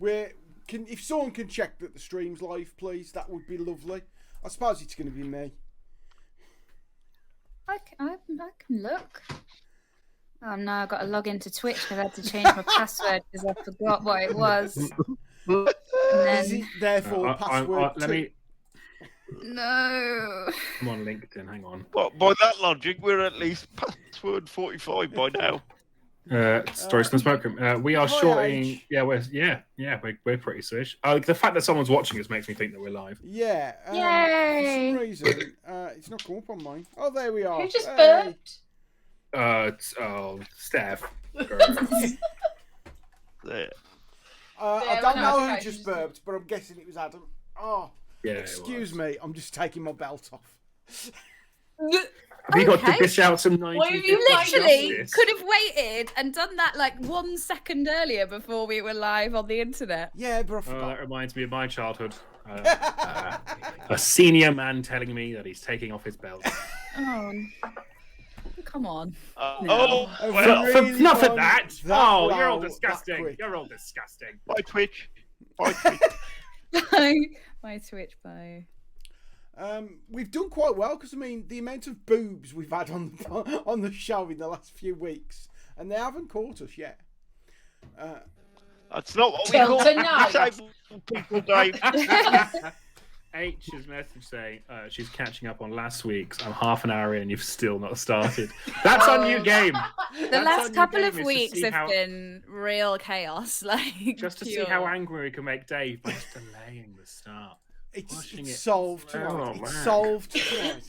if someone can check that the stream's live, please, that would be lovely. I suppose it's going to be me. I can look. Oh no, I've got to log into Twitch because I had to change my password because I forgot what it was. And then... Is it therefore password let me... No. I'm on LinkedIn, hang on. But by that logic, we're at least password 45 by now. Stories from the smoke room. We are shorting. Yeah, we're pretty swish. The fact that someone's watching us makes me think that we're live. Yeah. Yay! For some reason, it's not come up on mine. Oh, there we are. Who just burped? Steph. There. I don't know who just burped, but I'm guessing it was Adam. Oh, yeah. Excuse me, I'm just taking my belt off. Have you got to dish out some 90s? You literally could have waited and done that like 1 second earlier before we were live on the internet. Yeah, but I forgot. That reminds me of my childhood. A senior man telling me that he's taking off his belt. Oh, come on. Well, enough of that. Wow, you're all that disgusting. quick. You're all disgusting. Bye, Twitch. Bye, Twitch. My Twitch bye. We've done quite well because I mean the amount of boobs we've had on the show in the last few weeks, and they haven't caught us yet. That's not what we Till call tonight. disabled people, Dave. H is message saying she's catching up on last week's. I'm half an hour in. You've still not started. That's our new game. The last couple of weeks have been real chaos. Like just to see how angry we can make Dave by just delaying the start. It's solved tonight. Oh, it's man. solved tonight.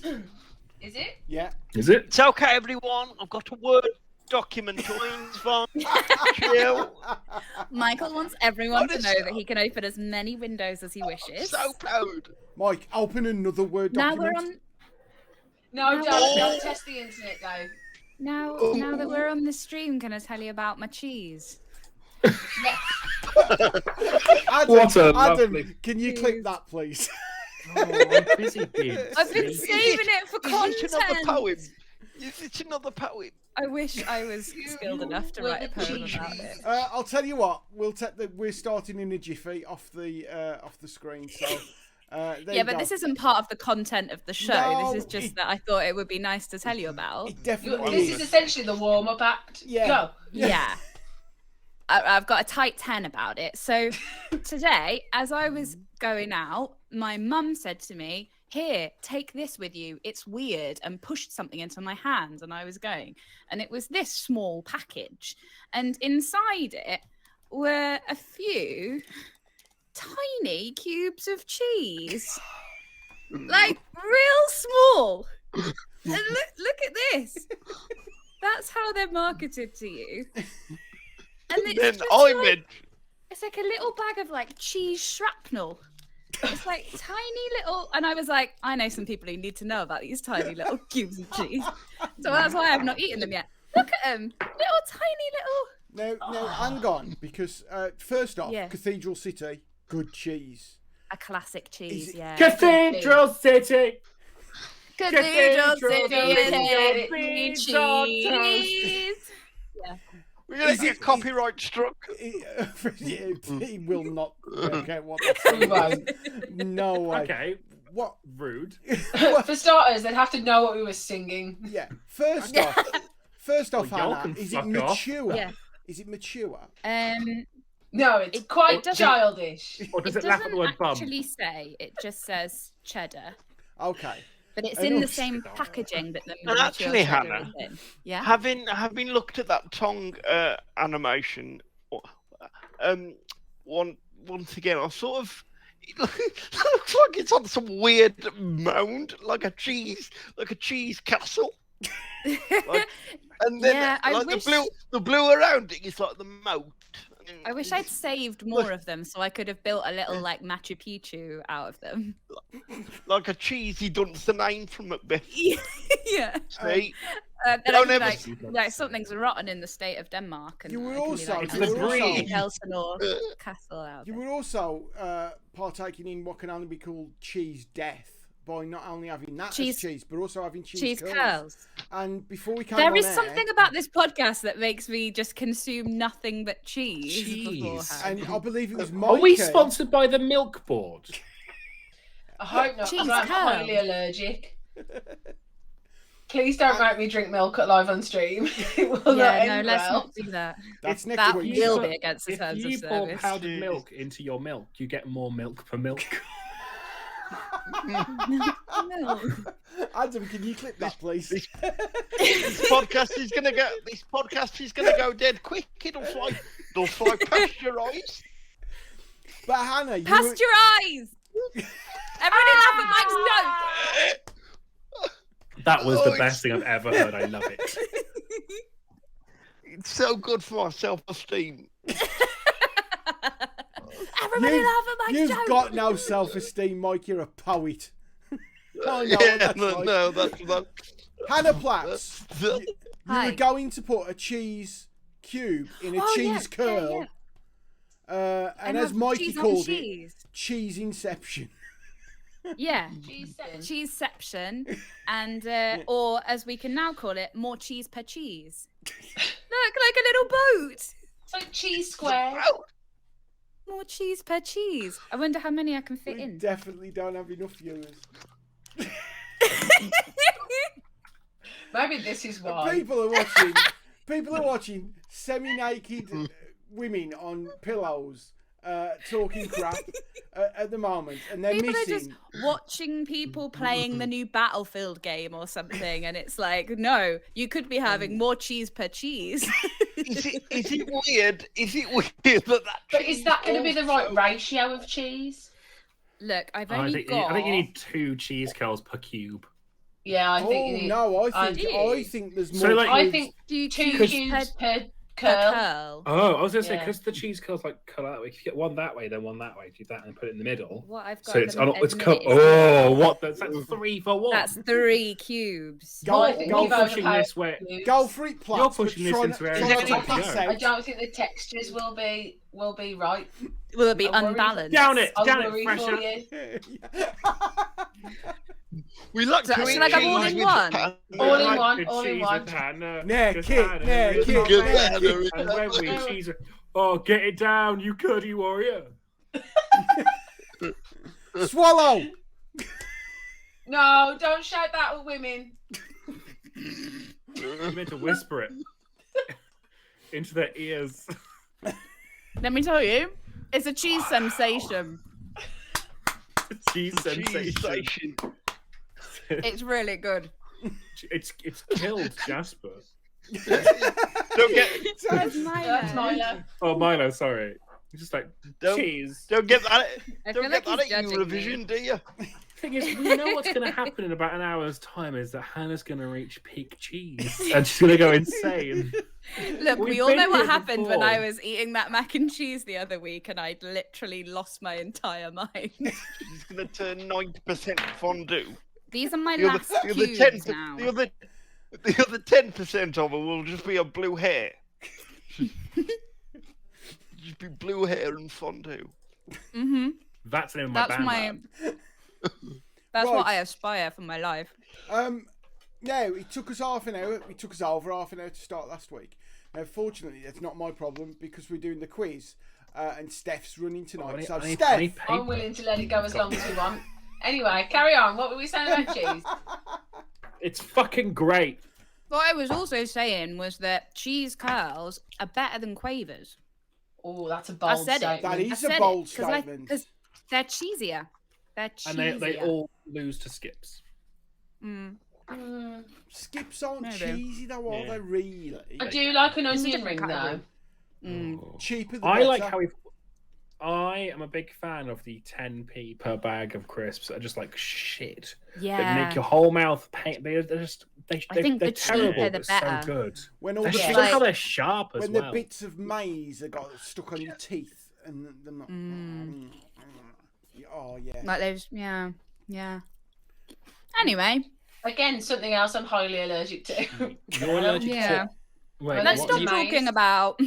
Is it? Yeah. Is it? It's okay, everyone. I've got a Word document to fine. Chill. Michael wants everyone to know that he can open as many windows as he wishes. So proud. Mike, open another Word Now document. we're on. No, don't test the internet, Dave. Now that we're on the stream, can I tell you about my cheese? Adam, can you clip that, please? I'm busy, dude. I've been saving it for It's another content. poem. It's another poem. I wish I was skilled enough to write a poem about it. I'll tell you what. We're starting in a jiffy off the screen. So Yeah, but this isn't part of the content of the show. No, this is just that I thought it would be nice to tell you about. It definitely This is essentially the warm-up act. Yeah. Go. Yeah. I've got a tight 10 about it. So today, as I was going out, my mum said to me, "Here, take this with you. It's weird," and pushed something into my hand. And I was going. And it was this small package. And inside it were a few tiny cubes of cheese. Like, real small. And look at this. That's how they're marketed to you. And it's Then just it's like a little bag of like cheese shrapnel. It's like tiny little, and I was like, I know some people who need to know about these tiny little cubes of cheese. So that's why I've not eaten them yet. Look at them, little tiny little. No, hang on, because first off, Yeah. Cathedral City, good cheese. A classic cheese, yeah. Cathedral City. Cathedral City, City, cheese. Yeah. We're going to get copyright struck. He will not get what that's No way. Okay. What? Rude. For starters, they'd have to know what we were singing. Yeah. First off, Well, y'all Hannah, can is it fuck off. mature? Yeah. Is it mature? No, it's quite doesn't- childish. Or does It it laugh at the word doesn't bum? actually say. It just says cheddar. Okay. But it's I in know. the same packaging that the And mature actually, cheddar Hannah, is in. Yeah. Having looked at that tongue animation, once again, I sort of it looks like it's on some weird mound, like a cheese castle. And then Yeah, I like wish- the blue around it is like the moat. I wish I'd saved more of them so I could have built a little like Machu Picchu out of them. Like a cheesy dunce, the name from Macbeth. Yeah. See? Then I Don't could, ever- like something's rotten in the state of Denmark, and You were I can do, also- like, you a were little also- Elsinore castle out. You Of it. were also partaking in what can only be called cheese death by not only having that Cheese- as cheese, but also having cheese, Cheese curls. curls. And before we came There on is air, something about this podcast that makes me just consume nothing but cheese. Cheese. beforehand. and I believe it was Are we Mikey. sponsored by the Milk Board? I hope not, Cheese because I'm curls. highly allergic. Please don't make me drink milk at live on stream. It will not Yeah, no, end let's well. not do that. That's next That week. will be against the If terms of you pour service. powdered milk into your milk, you get more milk per milk. No. Adam, can you clip that, please? This podcast is gonna go dead quick. It'll fly past your eyes. But Hannah, you Past were, your eyes! Everybody laugh at Mike's note! That was the Oh, best thing I've ever heard. I love it. It's so good for my self-esteem. Everybody laugh at Mike's you've joke! got no self-esteem, Mike. You're a poet. I know what Yeah, that's like. no, that's that. Hannah Platts, you Hi. were going to put a cheese cube in a Oh, cheese yeah, curl. yeah. And as have Mikey cheese on called cheese. it, cheese inception. Yeah, Cheese cheeseception, and or as we can now call it, more cheese per cheese. Look, like a little boat. It's like cheese square. More cheese per cheese. I wonder how many I can fit We in. definitely don't have enough viewers. Maybe this is why. People are watching semi-naked women on pillows talking crap at the moment, and they're People missing. are just watching people playing the new Battlefield game or something, and it's like, no, you could be having more cheese per cheese. Is it weird? Is it weird that But is that going to be the right also- ratio of cheese? Look, I've I only think, got. I think you need 2 cheese curls per cube. Yeah, I think Oh you need. no, I I do. think there's more. So, like- I cubes. think two 2 'Cause- cubes per per curl. curl. Oh, I was going to say, Yeah. because the cheese curls like cut out, if you get one that way, then one that way, do that and put it in the middle. What I've got. So at it's the minute it's is cut. it's- Oh, what? That's 3 for 1. That's 3 cubes. Go- I think go you've for pushing overpaid this way. cubes. Go for it, Platts. You're but pushing this try into not- areas try you not to don't pass think- I out. don't think the textures will be right. Will it be I'm worried. unbalanced? Down it, I'll down it, worry fresher. for you. We like So to should eat I go cheese all in with one? pan. All in Like one, the all in cheese one. with Hannah, Nah, just kid, Hannah, nah, just kid, Good Hannah. man. And when we cheese it, oh, get it down, you curdy warrior. Swallow. No, don't shout that at women. You meant to whisper it into their ears. Let me tell you, it's a cheese sensation. Cheese Cheese sensation. station. It's really good. It's killed Jasper. Don't get Where's Milo? That's Milo. Oh, Milo, sorry. He's just like Don't- cheese. don't get that. I Don't feel get like that he's at judging me. Eurovision, do you? Thing is, we know what's going to happen in about an hour's time is that Hannah's going to reach peak cheese and she's going to go insane. Look, We've we all been know what here happened when I before. was eating that mac and cheese the other week, and I'd literally lost my entire mind. She's gonna turn 90% fondue. These are my The other, last the other cubes 10, now. the other 10% of her will just be a blue hair. Just be blue hair and fondue. Mm-hmm. That's the name of my That's band. my. man. That's what Right. I aspire for my life. No, it took us half an hour. It took us over half an hour to start last week. Now, fortunately, that's not my problem because we're doing the quiz, and Steph's running tonight. So, I need Steph, paper. I'm willing to let it go as long as we want. Anyway, carry on. What were we saying about cheese? It's fucking great. What I was also saying was that cheese curls are better than quavers. Oh, that's a I bold said it. statement. That I is a said bold it, statement. Because they're cheesier. They're And cheesier. they all lose to skips. Mm. Mm, skips aren't Maybe. cheesy though, are Yeah. they really? I do like an It's a onion different ring though. category. Mm. Cheaper the I better. like how I am a big fan of the 10p per bag of crisps. Are just like shit. They Yeah. make your whole mouth pain. They're just I think they're the cheaper, terrible, the but better. so good. when all They're the Yeah. just bits, how they're sharp as when well. the bits of maize are got stuck on your teeth and they're not. Oh yeah. Like those, yeah. Anyway, Again, something else I'm highly allergic to. You're allergic yeah. to. Wait, Let's what stop you- talking about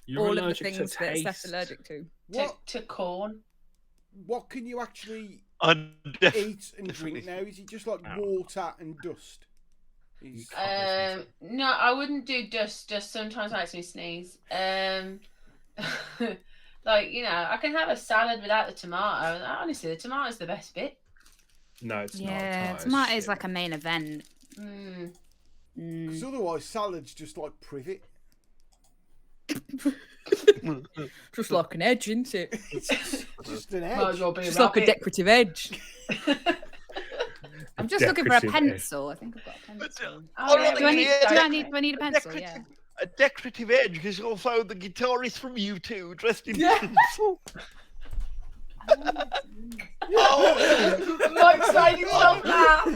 You're all of the allergic to things that Steph's taste. allergic to. What to corn. what can you actually I eat and drink definitely- now? Is it just like Ow. water and dust? Is- No, I wouldn't do dust. Dust sometimes makes me sneeze. Like, you know, I can have a salad without the tomato. Honestly, the tomato's the best bit. No, it's not. Yeah, It's tomato is shit. like a main event. Mm. Because otherwise, salad's just like privet. Just like an edge, isn't it? Just an Might as edge. well be Just like a rabbit. decorative edge. I'm just looking for a Decorative edge. pencil. I think I've got a pencil. Oh, yeah, Do I need? Yeah, Do I need a pencil? Yeah. A decorative edge is also the guitarist from U2 dressed in Yeah. pencil. Mike's saying himself now. I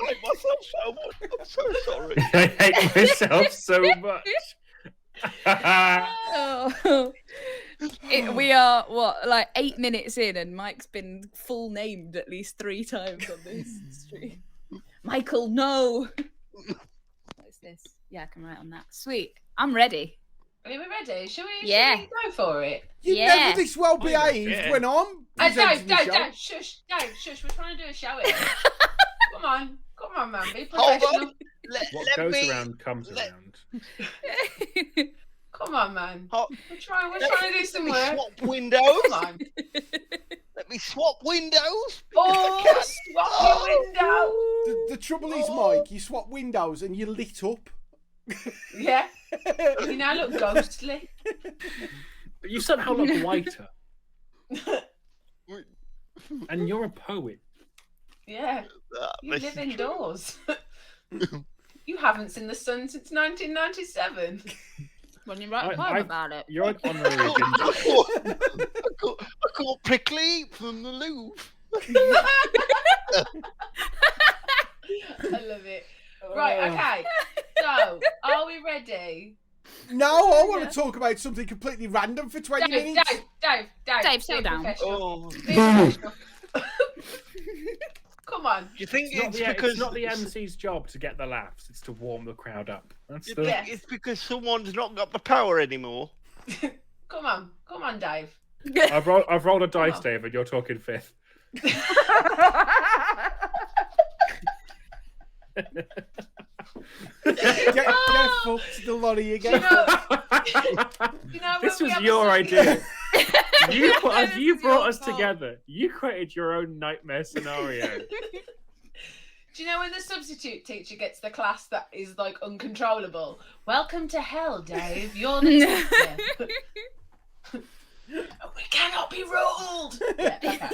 hate myself so much. I'm so sorry. I hate myself so much. Oh. We are what, like 8 minutes in, and Mike's been full named at least 3 times on this stream. Michael, no. What is this? Yeah, I can write on that. Sweet. I'm ready. Are we ready? Should we Yeah. go for it? You're Yeah. never this well behaved yeah. when I'm Dave, presenting the Dave, show. Dave, shush, Dave, shush. We're trying to do a show here. Come on, man. Be Hold professional. on. Let What goes me, around comes let- around. Come on, man. Hold- We're trying to do some let me work. swap windows. Come on. Let me swap windows. Oh, swap your window. The trouble is, Oh. Mike, you swap windows and you're lit up. Yeah. You now look ghostly. But you somehow look whiter. And you're a poet. Yeah. You This live is true. indoors. You haven't seen the sun since 1997. When you write a I- poem I- about it. You're an honorary I ginger. caught Prickly from the Louvre. I love it. Right, okay. So, are we ready? No, I want to talk about something completely random for 20 Dave, minutes. Dave, settle be down. professional. Oh, Be professional. Come on. do you think It's it's not because the MC's job to get the laughs. It's to warm the crowd up. That's you the. think Yeah. it's because someone's not got the power anymore? Come on, Dave. I've rolled a dice, on. David. You're talking fifth. Get fucked, the lot of you Do you get. know, This when we was have a your substitute- idea. You This is brought your us fault. together. You created your own nightmare scenario. Do you know when the substitute teacher gets the class that is like uncontrollable? Welcome to hell, Dave. You're the teacher. We cannot be ruled. Yeah, okay.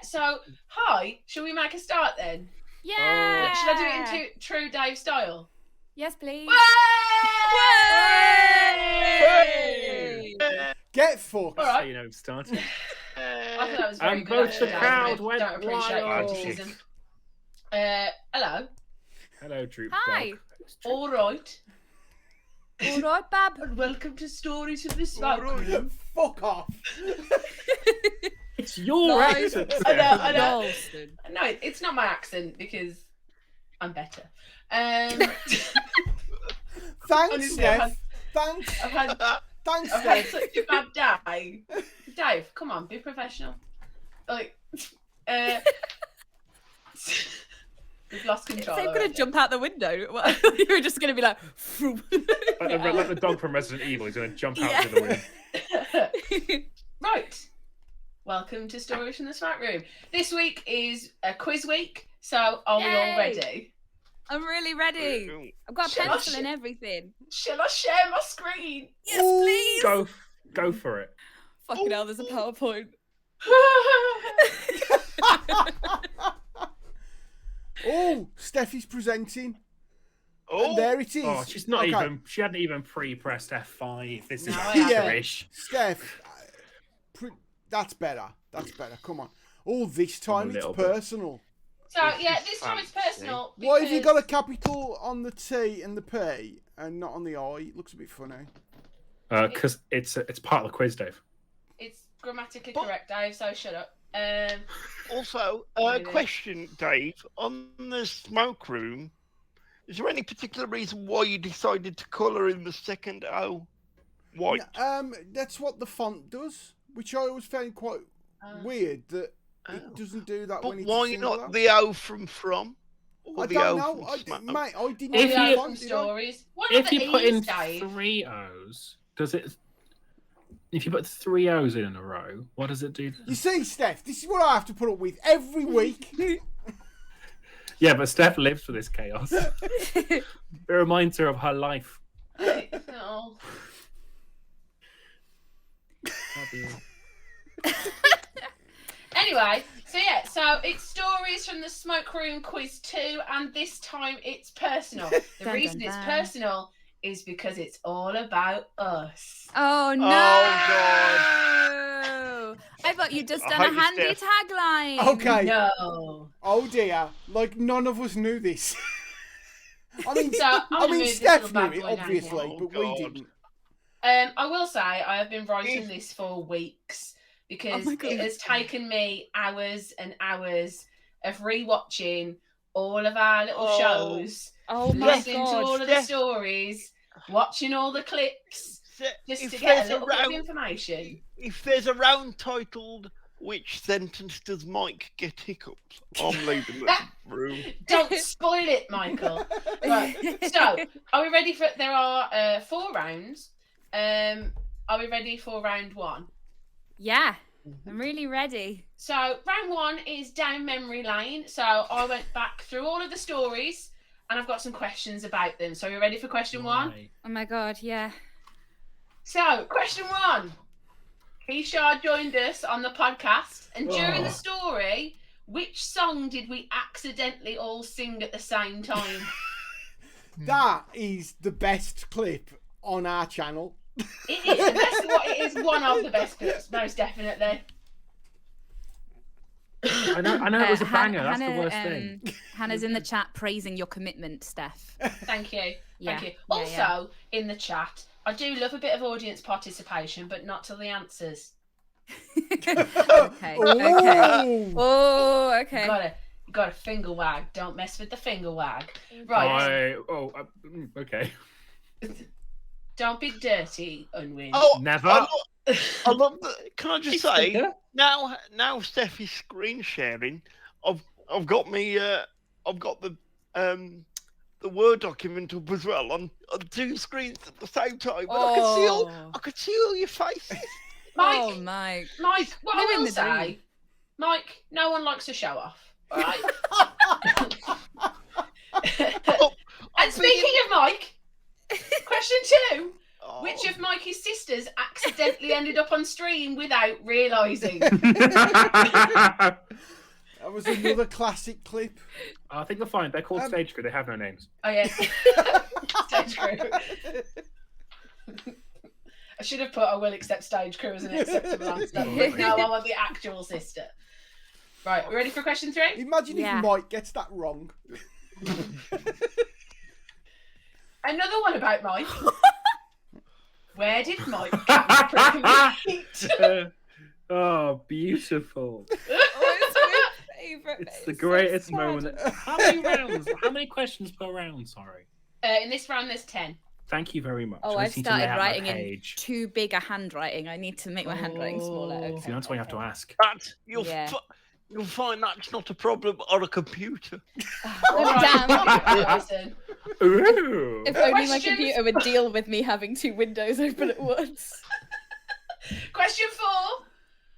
So hi. Shall we make a start then? Yeah. Should I do it in true Dave style? Yes, please. Way! Get fucked. All So right. you know, starting. I thought that was very And good. both the actually. crowd I went don't appreciate wild. criticism. Hello. Hello, Droop Hi. Dog. All right. All right, Bab. And welcome to Stories of the Smoke Room. Fuck off. It's your Nice. accent. I know, I know. Dalston. No, it's not my accent because I'm better. Thanks, Honestly, Steph. Thanks. I've had Thanks, I've had Steph. such a bad day. Dave, come on, be professional. Like, we've lost control. They're going already. to jump out the window. You were just going to be like, Like the dog from Resident Evil. He's going to jump out Yeah. to the wind. Right. Welcome to Stories from the Smack Room. This week is a quiz week, so are we all Yay. ready? I'm really ready. I've got a Shall I pencil sh- and everything. Shall I share my screen? Yes, please. Go for it. Fucking hell, there's a PowerPoint. Oh, Steffi's presenting. Oh, And there it is. Oh, she's not Okay. even. She hadn't even pre-pressed F5. This is No, I haven't. amateurish. Steph, that's better. That's better. Come on. All this time it's little bit. personal. So yeah, this time it's personal. Why have you got a because capital on the T and the P and not on the I? It looks a bit funny. Because it's part of the quiz, Dave. It's grammatically But- correct, Dave. So shut up. also, Really? question, Dave. On the smoke room, is there any particular reason why you decided to colour in the second O white? That's what the font does, which I always found quite weird that it doesn't do that But when it's why singular. not the O from? Or I the don't O know, from Smack? mate. I didn't. If know you- the From font, did I? stories. What are If the you put in E's, Dave? 3 O's, does it? If you put 3 O's in a row, what does it do? You see, Steph, this is what I have to put up with every week. Yeah, but Steph lives for this chaos. It reminds her of her life. Oh. Anyway, so it's stories from the Smoke Room Quiz 2, and this time it's personal. The Dun, reason dun, it's dun. personal is because it's all about us. Oh no! I thought you'd just I done hope a you handy Steph. tagline. Okay. No. Oh dear. Like none of us knew this. I mean, So, I'm gonna move this Steph little bad knew it, boy down obviously, here. but Oh, we God. didn't. I will say I have been writing this for weeks because Oh my God. it has taken me hours and hours of rewatching all of our little Oh. shows, Oh my listening to all god! of the stories, watching all the clips, just If to get there's a little bit of round- information. If there's a round titled "Which sentence does Mike get hiccups?" I'm leaving the room. Don't spoil it, Michael. Right. So, are we ready for? There are 4 rounds. Are we ready for round 1? Yeah, I'm really ready. So round 1 is down memory lane. So I went back through all of the stories and I've got some questions about them. So are you ready for question 1? Why? Oh my god, yeah. So question 1. Keisha joined us on the podcast, and during the Oh. story, which song did we accidentally all sing at the same time? That is the best clip on our channel. It is the best. It is one of the best clips, most definitely. I know it was a Han- banger. That's the Hannah, worst thing. Hannah's in the chat praising your commitment, Steph. Thank you. Yeah. Thank you. Yeah, Also, in the chat, I do love a bit of audience participation, but not till the answers. Okay. Okay. Oh. Oh, okay. You gotta finger wag. Don't mess with the finger wag. Right. Okay. Don't be dirty, Unwin. Oh, Never. I love the. Can I just say Yeah. now Steph is screen sharing. I've got me. I've got the Word document up as well on 2 screens at the same time. But I could see all your faces. Mike, Oh, Mike. Mike, what I Living will the say, dream. Mike, no one likes to show off. All right. And speaking of Mike, question 2. Oh, Which of Mikey's sisters accidentally ended up on stream without realising? That was another classic clip. I think they're fine. They're called stage crew. They have no names. Oh, yes. Stage crew. I should have put I will accept stage crew as an acceptable answer. No, I want the actual sister. Right, we ready for question 3? Imagine Yeah. if Mike gets that wrong. Another one about Mike. Where did Mike get the prickly heat? Oh, beautiful. Oh, it's my favourite. It's the greatest moment. How many rounds? How many questions per round? Sorry. In this round, there's 10. Thank you very much. Oh, I I've just need to lay started out my writing in page. too big a handwriting. I need to make my handwriting smaller. Oh. Okay. See, that's why you have to ask. That Yeah. you'll find that's not a problem on a computer. Oh, damn. Listen. Ooh. If only my Questions? computer would deal with me having 2 windows open at once. Question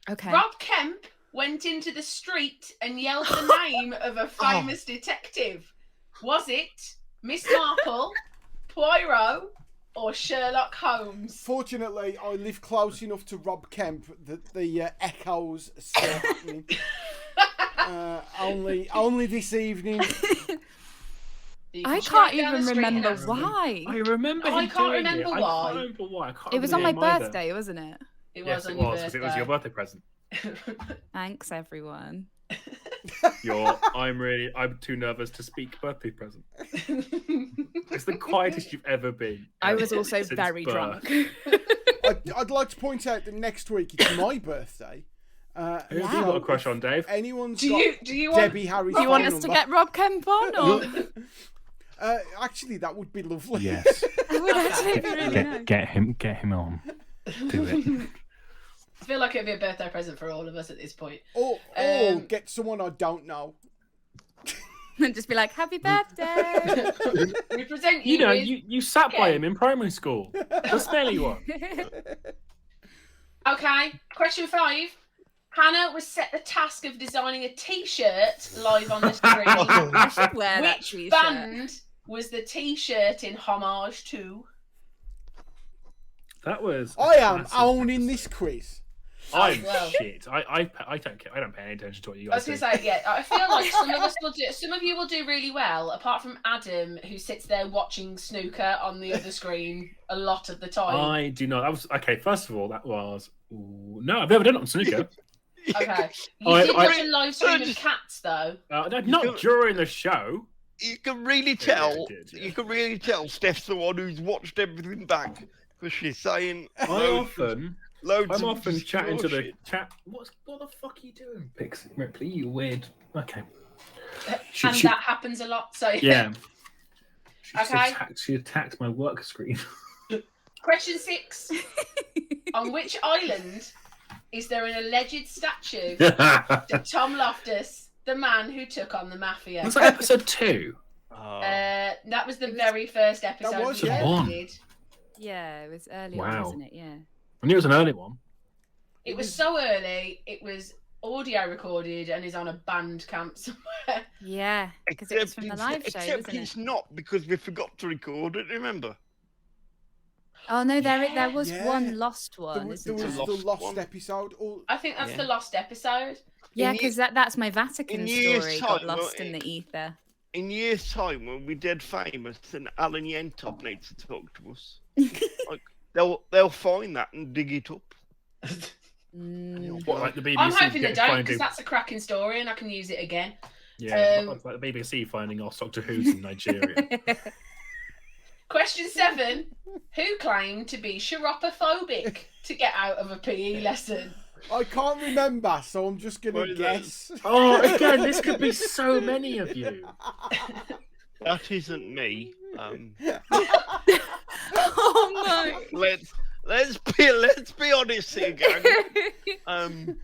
4. Okay. Rob Kemp went into the street and yelled the name of a famous detective. Was it Miss Marple, Poirot, or Sherlock Holmes? Fortunately, I live close enough to Rob Kemp that the echoes are still happening. Only this evening. You can I straight can't down the even street and remember ask them. why. I remember I him can't doing remember it. why. I can't remember why. I can't It was on my remember his name either. birthday, wasn't it? It Yes, was it on your was, because it was your birthday present. Thanks, everyone. I'm too nervous to speak birthday present. It's the quietest you've ever been. I was also since very birth. drunk. I'd like to point out that next week it's my birthday. Who have you Wow. got a crush on, Dave? Anyone's do got you want Debbie Harry's Do you want phone us to number. get Rob Kemp on? Or? Actually, that would be lovely. Yes. I would actually be really nice. Get him on. Do it. It's feel like it'd be a birthday present for all of us at this point. Or get someone I don't know. And just be like, happy birthday. We present You know, with... you sat by Okay. him in primary school. The smelly one. Okay, question 5. Hannah was set the task of designing a T-shirt live on the screen. I should wear that Which t-shirt. band was the T-shirt in homage to? That was. I am massive owning episode. this quiz. I'm Well. shit. I don't care. I don't pay any attention to what you I was guys going do. to say, yeah, I feel like some of us will do. Some of you will do really well, apart from Adam, who sits there watching snooker on the other screen a lot of the time. I do not. That was okay. First of all, that was. Ooh, no, I've never done it on snooker. Okay, you did watch a live stream of cats, though. No, not during the show. You can really Yeah, tell. it did, yeah. You can really tell Steph's the one who's watched everything back because she's saying I'm loads of often chatting to the bullshit. chat. What the fuck are you doing, Pixie Ripley? You weird. Okay. And that happens a lot. So Yeah. Okay. She attacked my work screen. Question 6: On which island is there an alleged statue to Tom Loftus, the man who took on the mafia? Was that episode 2? Oh. That was the very first episode was, we yeah. ever One. did. Yeah, it was early on, Wow. wasn't it? Yeah. I knew it was an early one. It was so early. It was audio recorded and is on a band camp somewhere. Yeah, because it was from the live show, except wasn't it? it's not because we forgot to record it. Remember? Oh no, there was Yeah. one lost There one, was, there isn't was there? the Lost lost one. episode. I think that's Yeah. the lost episode. Yeah, in because that's my Vatican in years' story got time, lost well, in the ether. In years' time, when we're dead famous, and Alan Yentop needs to talk to us, like they'll find that and dig it up. Mm. What, like the BBC? I'm hoping they don't, finding- because that's a cracking story and I can use it again. Yeah, um, like the BBC finding lost Doctor Who's in Nigeria. Question 7: Who claimed to be chiropophobic to get out of a PE lesson? I can't remember, so I'm just What gonna is it? guess. Oh, again, this could be so many of you. That isn't me. Oh Let's be honest here, gang.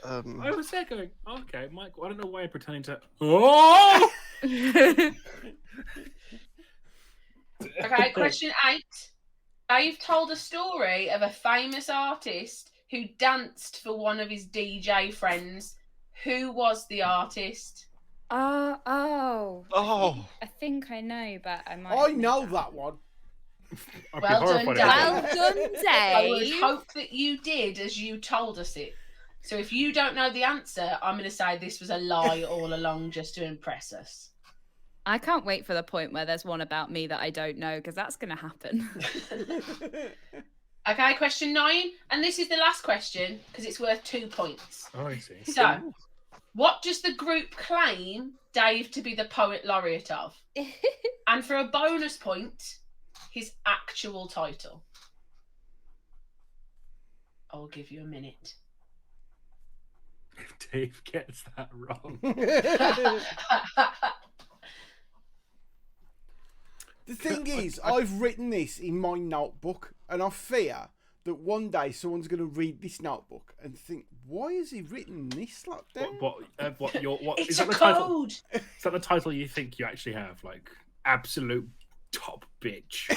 I was there going, okay, Mike, I don't know why you're pretending to. Oh! no! Okay, question 8. Dave told a story of a famous artist who danced for one of his DJ friends. Who was the artist? Oh. Oh, I think I know, but I might. I have know missed that one. I'd Well be done, horrified Dan. if I Well did. done, I would Dave. hope that you did as you told us it. So if you don't know the answer, I'm going to say this was a lie all along just to impress us. I can't wait for the point where there's one about me that I don't know, because that's going to happen. Okay, question 9. And this is the last question because it's worth 2 points. Oh, I see. So, what does the group claim Dave to be the poet laureate of? And for a bonus point, his actual title. I'll give you a minute. If Dave gets that wrong. The thing is, I've written this in my notebook, and I fear that one day someone's going to read this notebook and think, "Why has he written this like that?" What It's is a that the title? code. Is that the title you think you actually have? Like, absolute top bitch.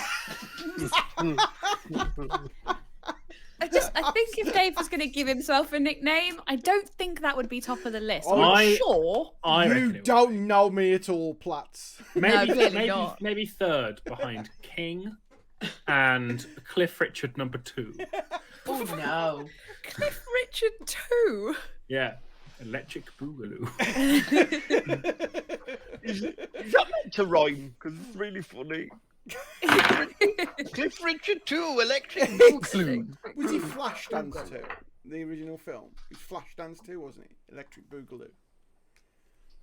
I think if Dave was going to give himself a nickname, I don't think that would be top of the list. Oh, I'm sure. I reckon You it would don't know me at all, Platts. be. Maybe, clearly not. maybe third behind King and Cliff Richard number 2. Oh no. Cliff Richard too. Yeah, Electric Boogaloo. is that meant to rhyme? Because it's really funny. Cliff Richard 2, Electric Boogaloo. Was he Flashdance 2? The original film? It was Flashdance 2, wasn't it? Electric Boogaloo.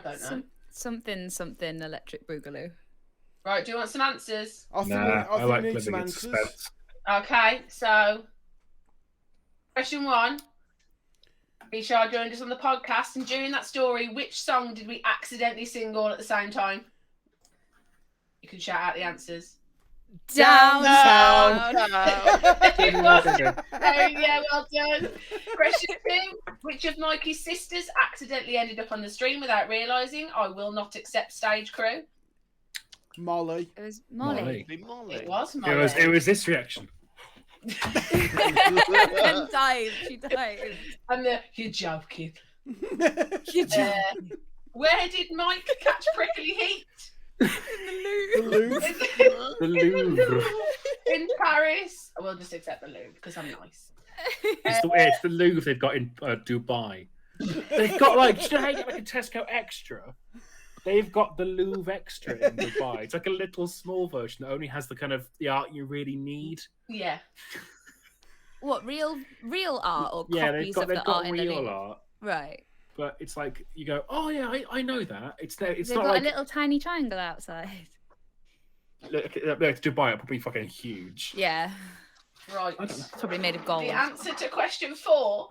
I don't know. Something Electric Boogaloo. Right, do you want some answers? I think, Nah, we, I I think like we need some living in answers. suspense. Okay, so question 1. Bishar joined us on the podcast, and during that story, which song did we accidentally sing all at the same time? You can shout out the answers. Down. It was. Oh, yeah, well done. Question 2. Which of Mikey's sisters accidentally ended up on the stream without realising? I will not accept stage crew. Molly. It was Molly. It was Molly. It was this reaction. And died. She died. And you're joking. You're joking. Where did Mike catch prickly heat? In the Louvre. The Louvre. In Paris. I will just accept the Louvre because I'm nice. It's the Louvre they've got in Dubai. They've got like, do you know how you get like a Tesco Extra? They've got the Louvre Extra in Dubai. It's like a little small version that only has the kind of the art you really need. Yeah. What, real art or Yeah, copies they've of the got art in the real Louvre? art. Right. But it's like you go, oh yeah, I know that. It's there. It's They've not got like a little tiny triangle outside. look, Dubai. It'll probably fucking huge. Yeah. Right. It's probably made of gold. The answer to question 4.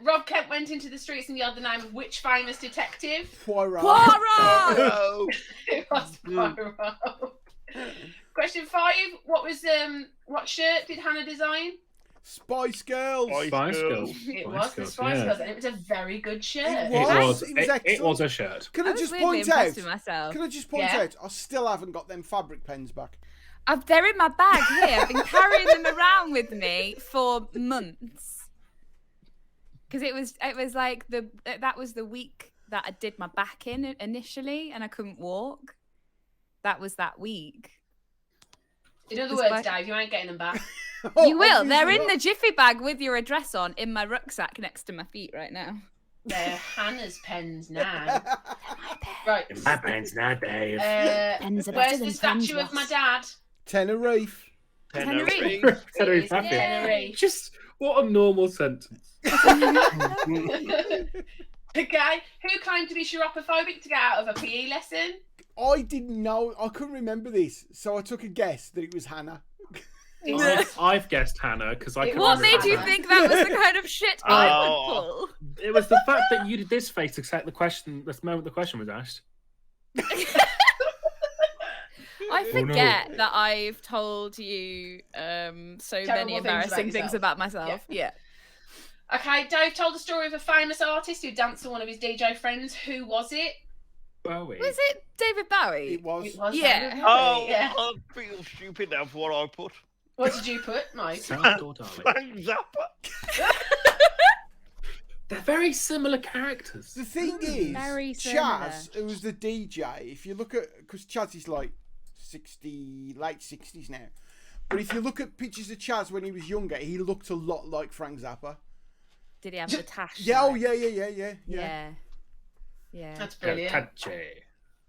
Rob Kemp went into the streets and yelled the name of which famous detective? Poirot. Poirot! No. It was Poirot. Question 5. What shirt did Hannah design? Spice Girls. Spice Girls. It Spice was the Girls, Spice yeah. Girls, and it was a very good shirt. It It was. It was It excellent. was a shirt. Can I I was just weirdly point out? impressed with myself. Can I just point Yeah. out? I still haven't got them fabric pens back. They're in my bag here. I've been carrying them around with me for months. Because it was like that was the week that I did my back in initially, and I couldn't walk. That was that week. In other It's words, like- Dave, you ain't getting them back. Oh, You will. They're obviously in the Jiffy bag with your address on in my rucksack next to my feet right now. They're Hannah's pens now. Right. My pen's not Dave. Pens are better Where's than the statue pens, of my Ross. dad? Tenerife. Tenerife. Tenerife It is Happy. Tenerife. Just what a normal sentence. The guy who claimed to be chiropophobic to get out of a PE lesson. I didn't know. I couldn't remember this, so I took a guess that it was Hannah. I've guessed Hannah because I. It couldn't What was made remember. you Hannah. think that was the kind of shit I would Oh. pull? It was the fact that you did this face to accept the question. The moment the question was asked. I Oh, no. forget that I've told you so many Terrible things about embarrassing things yourself. about myself. Yeah. Okay, Dave told the story of a famous artist who danced with one of his DJ friends. Who was it? Bowie. Was it David Bowie? It was. It was Yeah. David Oh, Bowie, yeah. I feel stupid now for what I put. What did you put, Mike? South Door, darling. Frank Zappa. They're very similar characters. The thing is, Very Chaz, who was the DJ, if you look at, because Chaz is like 60, late 60s now, but if you look at pictures of Chaz when he was younger, he looked a lot like Frank Zappa. Did he have the tash? Yeah, oh like? yeah. Yeah. That's brilliant. Catchy.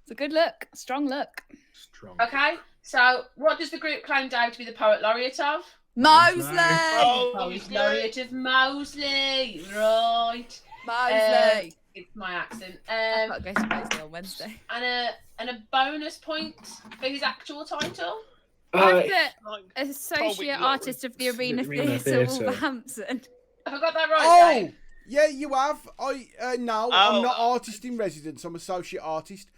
It's a good look. Strong look. Strong. Okay, so what does the group claim Dave to be the poet laureate of? Mosley! Poet laureate of Mosley, right? Mosley! It's my accent. I've got to go to Mosley on Wednesday. And a bonus point for his actual title. I've put Like, Associate Poet Artist of the Arena Arena Theatre, Theatre. Wolverhampton. Have I got that right, Oh, Dave? yeah, you have. No, Oh. I'm not artist in residence. I'm associate artist.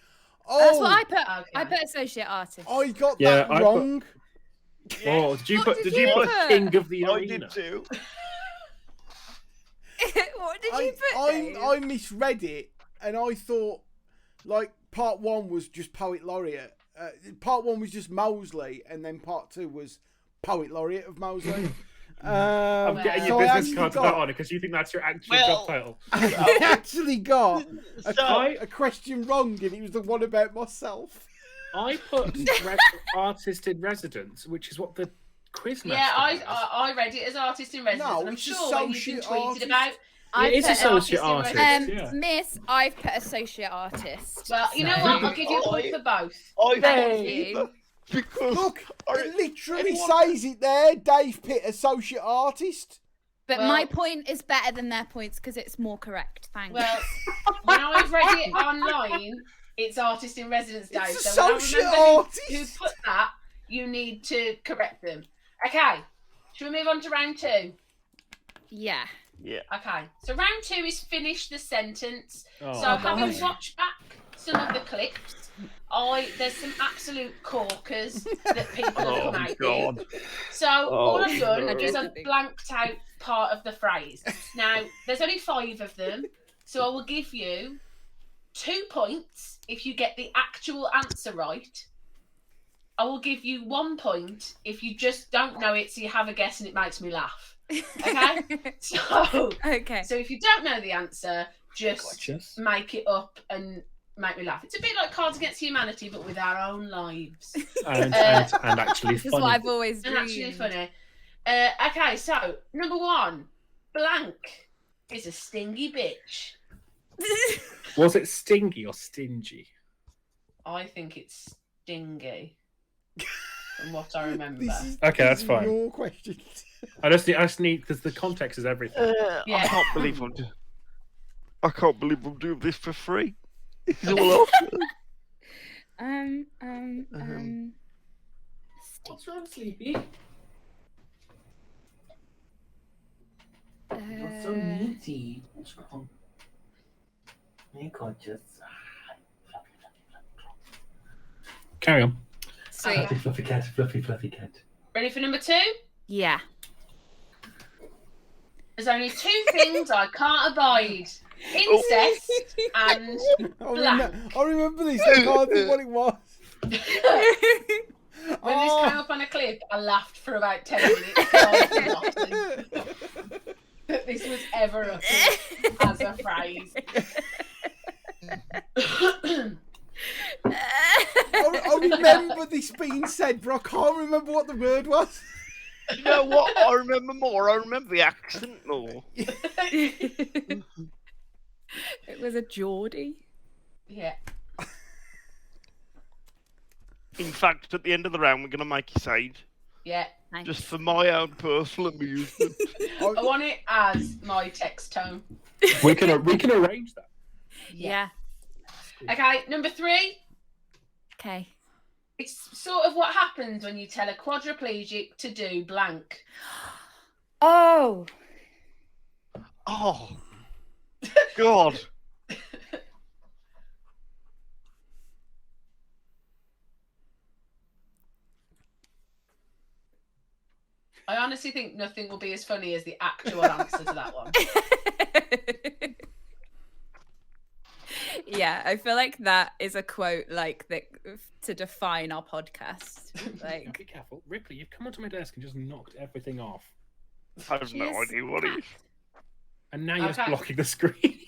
Oh, That's what I put. Okay. I put Associate Artist. I got Yeah, that I put- wrong. Oh, did you What put? did Did you you put put? King of the I Arena? did too. What did you put? Dave? I misread it, and I thought like part 1 was just poet laureate. Part 1 was just Mosley, and then part 2 was poet laureate of Mosley. I'm getting so your I business actually card to got- put on it because you think that's your actual Well- job title. I actually got So, a question wrong, and it was the one about myself. I put artist in residence, which is what the quiz master Yeah, has. I read it as artist in residence, No, and I'm it's sure when you've been associate tweeted artist. about. I It is put associate artist artist. in yeah. Miss, I've put Associate Artist. Well, you know So- what? I'll give you a point for both. I Thank put you. because Look, Are it literally anyone- says it there. Dave Pitt, associate artist. But Well- my point is better than their points because it's more correct. Thanks. Well, when I've read it online, it's artist in residence, Dave. It's So when I associate remember who artist. put that, you need to correct them. Okay, should we move on to round 2? yeah. yeah. Okay, so round 2 is finish the sentence. Oh, So having gosh. watched back some of the clips, there's some absolute corkers that people have Oh come out God. with. So all I've done no. is I've blanked out part of the phrase. Now there's only 5 of them, so I will give you 2 points if you get the actual answer right. I will give you 1 point if you just don't know it, so you have a guess and it makes me laugh. Okay? So if you don't know the answer, just make it up and make me laugh. It's a bit like Cards Against Humanity, but with our own lives. And actually This is funny. what I've always And dreamed. actually funny. Okay, so number 1, blank is a stingy bitch. Was it stingy or stingy? I think it's stingy. From what I remember. Okay, that's fine. Your question. I just need because the context is everything. Yeah. I can't believe I'm doing this for free. It's all off. What's wrong, Sleepy? You're so meaty. What's wrong? You gorgeous. Carry on. Sweet. Fluffy cat, fluffy cat. Ready for number 2? Yeah. There's only 2 things I can't abide. Incest and blank. I remember this. I can't think what it was. When this came up on a clip, I laughed for about 10 minutes. I forgot that this was ever uttered as a phrase. I remember this being said, but I can't remember what the word was. You know what? I remember more. I remember the accent more. It was a Geordie. Yeah. In fact, at the end of the round, we're going to make you say it. Yeah. Nice. Just for my own personal amusement. I want it as my text tone. We can arrange that. Yeah. Okay, number 3. Okay. It's sort of what happens when you tell a quadriplegic to do blank. Oh. Oh, God. I honestly think nothing will be as funny as the actual answer to that one. Yeah, I feel like that is a quote like that to define our podcast. Now, Like, be careful, Ripley. You've come onto my desk and just knocked everything off, I have no Cheers. idea what it is. and now you're just Okay. blocking the screen.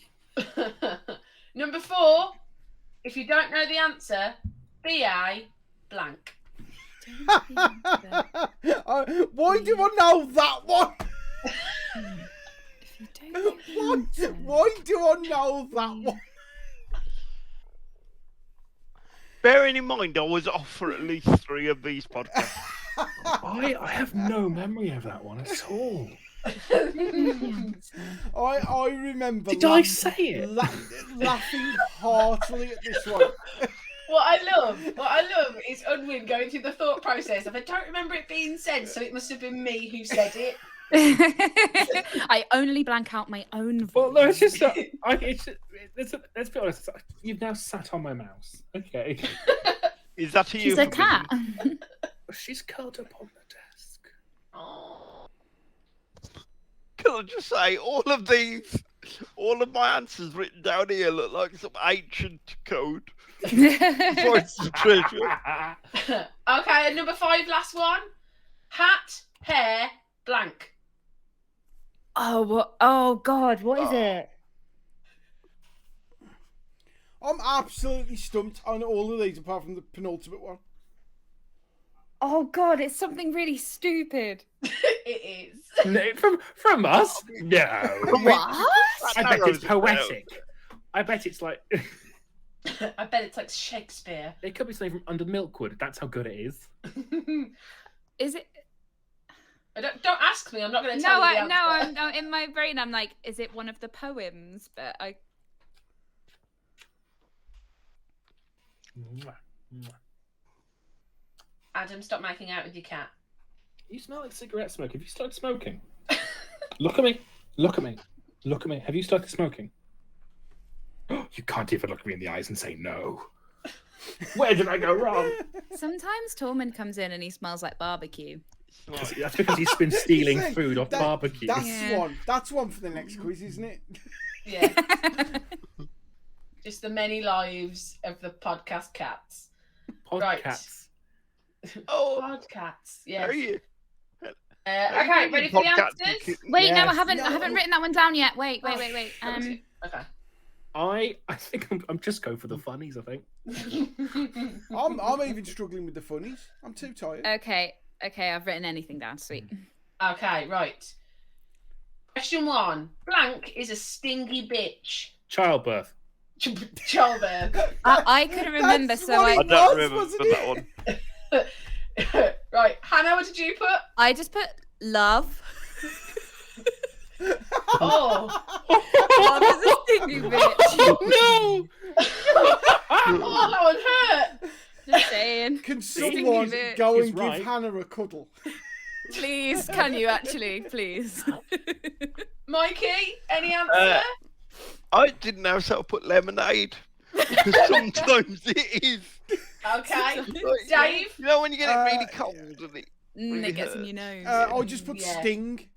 Number 4, if you don't know the answer, BA blank. Why do I know that one? if you don't know the answer- Why do I know that one? Bearing in mind, I was off for at least 3 of these podcasts. I have no memory of that one at all. I remember. Did I say it? Laughing heartily at this one. What I love is Unwin going through the thought process of I don't remember it being said, so it must have been me who said it. I only blank out my own voice. Well, no, it's just let's be honest. You've now sat on my mouse. Okay. Is that a She's a euphemism? cat. She's curled up on the desk. Oh. Can I just say, all of my answers written down here look like some ancient code. Voice of treasure. Okay, and number 5, last one. Hat, hair, blank. Oh, what? Oh, God, what is it? I'm absolutely stumped on all of these apart from the penultimate one. Oh, God, it's something really stupid. It is. No, from us? No. What? I bet it's poetic. I bet it's like I bet it's like Shakespeare. it could be something from Under Milkwood. That's how good it is. Is it? Don't ask me. I'm not going to tell No, you the answer. no, in my brain, I'm like, is it one of the poems? But I. Mwah, mwah. Adam, stop making out with your cat. You smell like cigarette smoke. Have you started smoking? Look at me. Look at me. Look at me. Have you started smoking? You can't even look me in the eyes and say no. Where did I go wrong? Sometimes Tormund comes in and he smells like barbecue. That's because he's been stealing See, food off barbecue. That's Yeah. one. That's one for the next quiz, isn't it? Yeah. Just the many lives of the podcast cats. Podcasts. Oh, Podcats. Yes. are you? Okay, ready for the Podcats answers? Wait, no, Yes. I haven't written that one down yet. Wait. Okay. I think I'm just going for the funnies. I think. I'm even struggling with the funnies. I'm too tired. Okay, I've written anything down. Sweet. Okay, right. Question 1. Blank is a stingy bitch. Childbirth. Childbirth. I couldn't remember, That's so what I it I don't was, remember wasn't that one. Right, Hannah, what did you put? just put love. Oh. Love is a stingy bitch. No. Oh, that one hurt. Just saying. Can Stingy someone bitch. go He's and right. give Hannah a cuddle? Please, can you actually, please? Mikey, any answer? I didn't know how to put lemonade. Because sometimes it is. Okay. Like, Dave? You know when you get it really Uh, cold and it. It gets in your nose. I'll just put Yeah. Sting.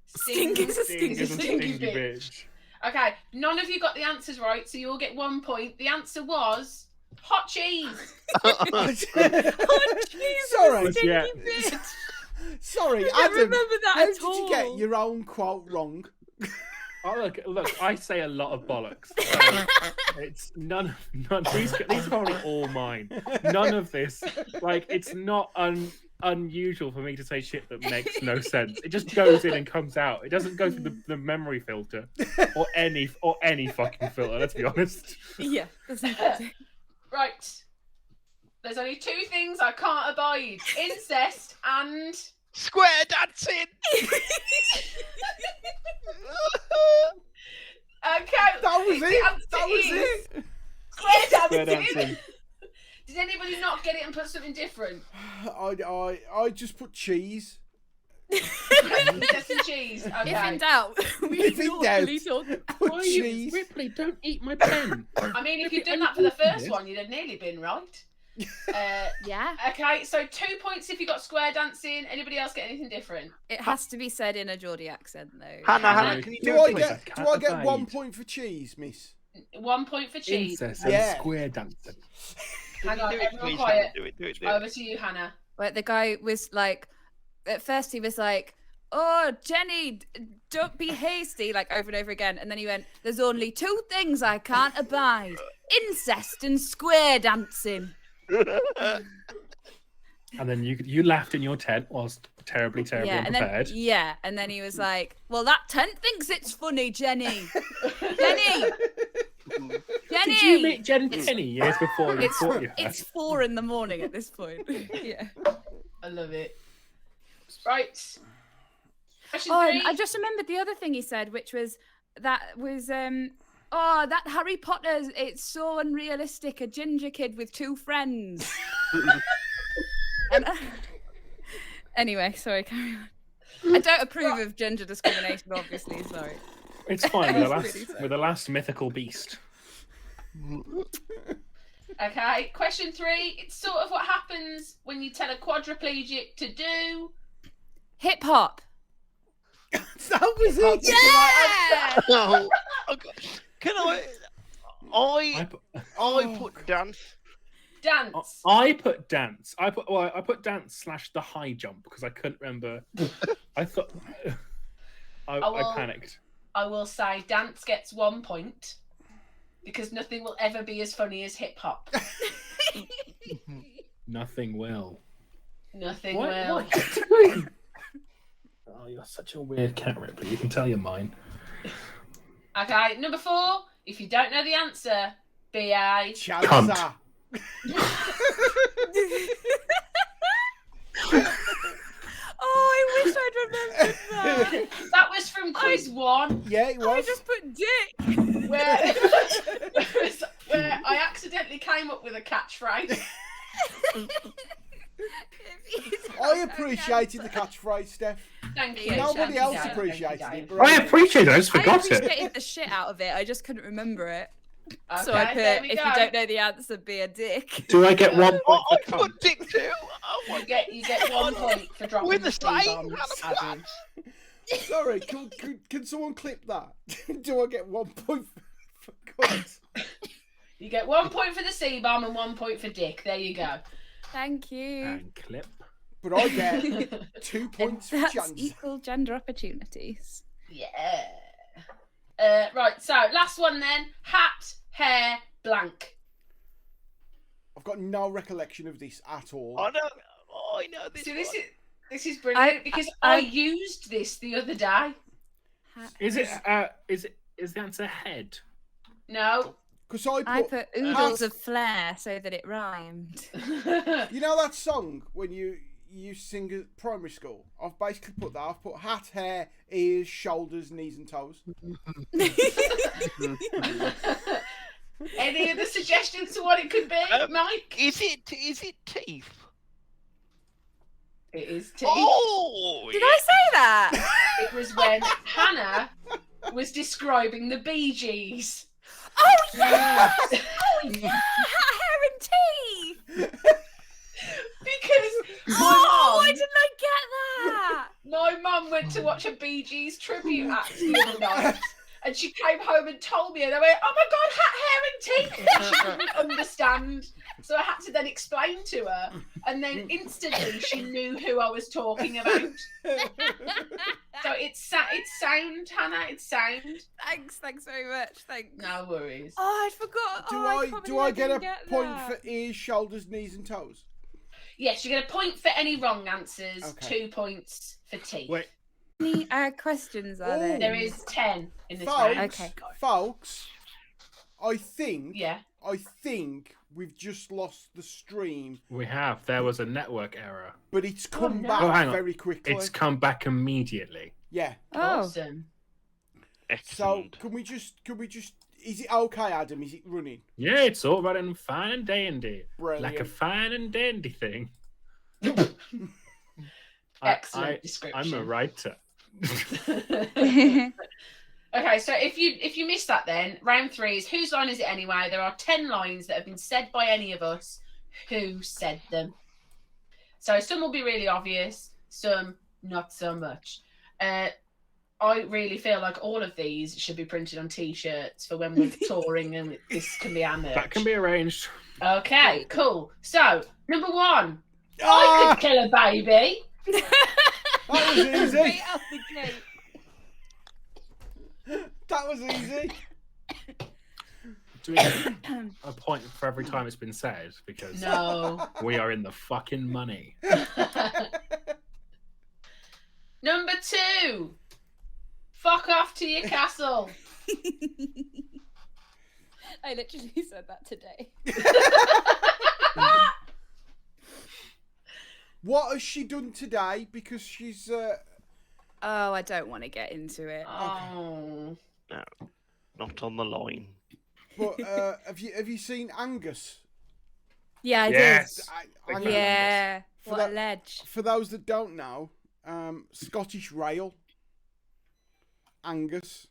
Sting is a Sting is a stingy stingy bitch. bitch. Okay, none of you got the answers right, so you all get 1 point. The answer was hot cheese. Oh, Jesus, Sorry. stingy Yeah. bitch. Sorry, I don't Adam. remember that How at did all. you get your own quote wrong? Oh, look! I say a lot of bollocks. So it's none. These are probably all mine. None of this, like, it's not unusual for me to say shit that makes no sense. It just goes in and comes out. It doesn't go through the memory filter or any fucking filter. Let's be honest. Yeah, that's interesting. Right. There's only 2 things I can't abide: incest and. Square dancing! Okay, That was the it. answer That was is it. Square Square dancing. dancing. Did anybody not get it and put something different? I just put cheese. Incest and cheese. Okay. If in doubt, we If in normally doubt. talk. Put Why are you, cheese. Ripley? Don't eat my pen. I mean, if you'd done that for the first one, you'd have nearly been right. Yeah, Okay, so 2 points if you got square dancing. Anybody else get anything different? it has to be said in a Geordie accent, though. Hannah, No. can you Do do I it? get 1 point for cheese, miss? 1 point for cheese. Incest and Yeah. square dancing. Hang on, Do it, everyone please, quiet. Hannah. Do it. Over to you, Hannah. Where the guy was like, at first he was like, "Oh, Jenny, don't be hasty," like over and over again, and then he went, "There's only 2 things I can't abide: incest and square dancing." And then you laughed in your tent whilst terribly Yeah, and then unprepared. and then he was like, "Well, that tent thinks it's funny, Jenny. Jenny, Jenny." Did you meet Jen Kenny years before you It's thought you had? it's 4 in the morning at this point. Yeah. I love it. Right. Question Oh, 3. and I just remembered the other thing he said, which was oh, that Harry Potter, it's so unrealistic, a ginger kid with 2 friends. And, anyway, sorry, carry on. I don't approve of gender discrimination, obviously, sorry. It's fine. We're the That's last, really sad. we're the last mythical beast. Okay, question 3. It's sort of what happens when you tell a quadriplegic to do. Hip hop. That was it. Yeah! No. Can I I Oh, put dance. Dance. I put dance. I put dance / the high jump because I couldn't remember. I thought I will- panicked. I will say dance gets 1 point because nothing will ever be as funny as hip hop. Nothing will. Nothing What will. are you doing? Oh, you're such a weird cat, Ripley. You can tell you're mine. Okay, number 4. If you don't know the answer, BA. Chanza. Oh, I wish I'd remembered that. That was from quiz 1, Yeah, it I was. just put dick. where I accidentally came up with a catchphrase. I appreciated the catchphrase, Steph. Thank you. Nobody Thank else you, appreciated Dave. it. but I appreciate it. I just I forgot it. appreciated the shit out of it. I just couldn't remember it. So I there put, we if go. you don't know the answer, be a dick. Do I get 1 point Oh, for I put dick too. Oh my You get 1 point for dropping We're the the C same. bombs, Hannah Adam. Platt. Sorry, can someone clip that? Do I get 1 point for cunt? You get 1 point for the C bomb and 1 point for dick. There you go. Thank you. and clip? But I get 2 points for That's chance. equal gender opportunities. Yeah. Right, so last one then. Hat, hair, blank. I've got no recollection of this at all. I know this. So one. this is brilliant because I I- used this the other day. Is the answer head? No. Because I I put, put oodles of flair so that it rhymed. you know that song when you sing at primary school? I've basically put that. I've put hat, hair, ears, shoulders, knees and toes. Any other suggestions to what it could be, Mike? Is it teeth? It is teeth. Oh, Did I say that? It was when Hannah was describing the Bee Gees. Oh yes! Oh yeah! Hat, hair, and teeth. Because Oh, why didn't I get that? my mum went to watch a Bee Gees tribute act the other night, and she came home and told me, and I went, "Oh my god, hat, hair, and teeth!" And she didn't understand, so I had to then explain to her, and then instantly she knew who I was talking about. So it's sound, Hannah. It's sound. Thanks very much. Thanks. No worries. Oh, I forgot. Do I get a point that. for ears, shoulders, knees and toes? Yes, you get a point for any wrong answers. Okay. 2 points for teeth. Wait, Any questions are there? There is 10 in this Folks, round. Okay. folks, I think Yeah. we've just lost the stream, we have. There was a network error. but it's come no. back Oh, hang on. very quickly. It's come back immediately. Yeah. Oh, Awesome. So excellent. can we just? Is it okay, Adam? Is it running? Yeah, it's all right and fine and dandy. Brilliant. Like a fine and dandy thing. Excellent I'm description. a writer. Okay, so if you missed that, then round 3 is whose line is it anyway? There are 10 lines that have been said by any of us. Who said them? So some will be really obvious, some not so much. I really feel like all of these should be printed on T-shirts for when we're touring, and this can be our merch. That can be arranged. Okay, cool. So number 1, I Ah, could kill a baby. that was easy. Straight out the gate. That was easy. Do we get a point for every time it's been said? Because No. we are in the fucking money. Number 2, fuck off to your castle. I literally said that today. What has she done today? Because she's Oh, I don't want to get into it. Oh. Not on the line. But have you seen Angus? Yeah, I Yes. Angus. did. Yeah. For What that- a ledge. For those that don't know, Scottish Rail. Angus.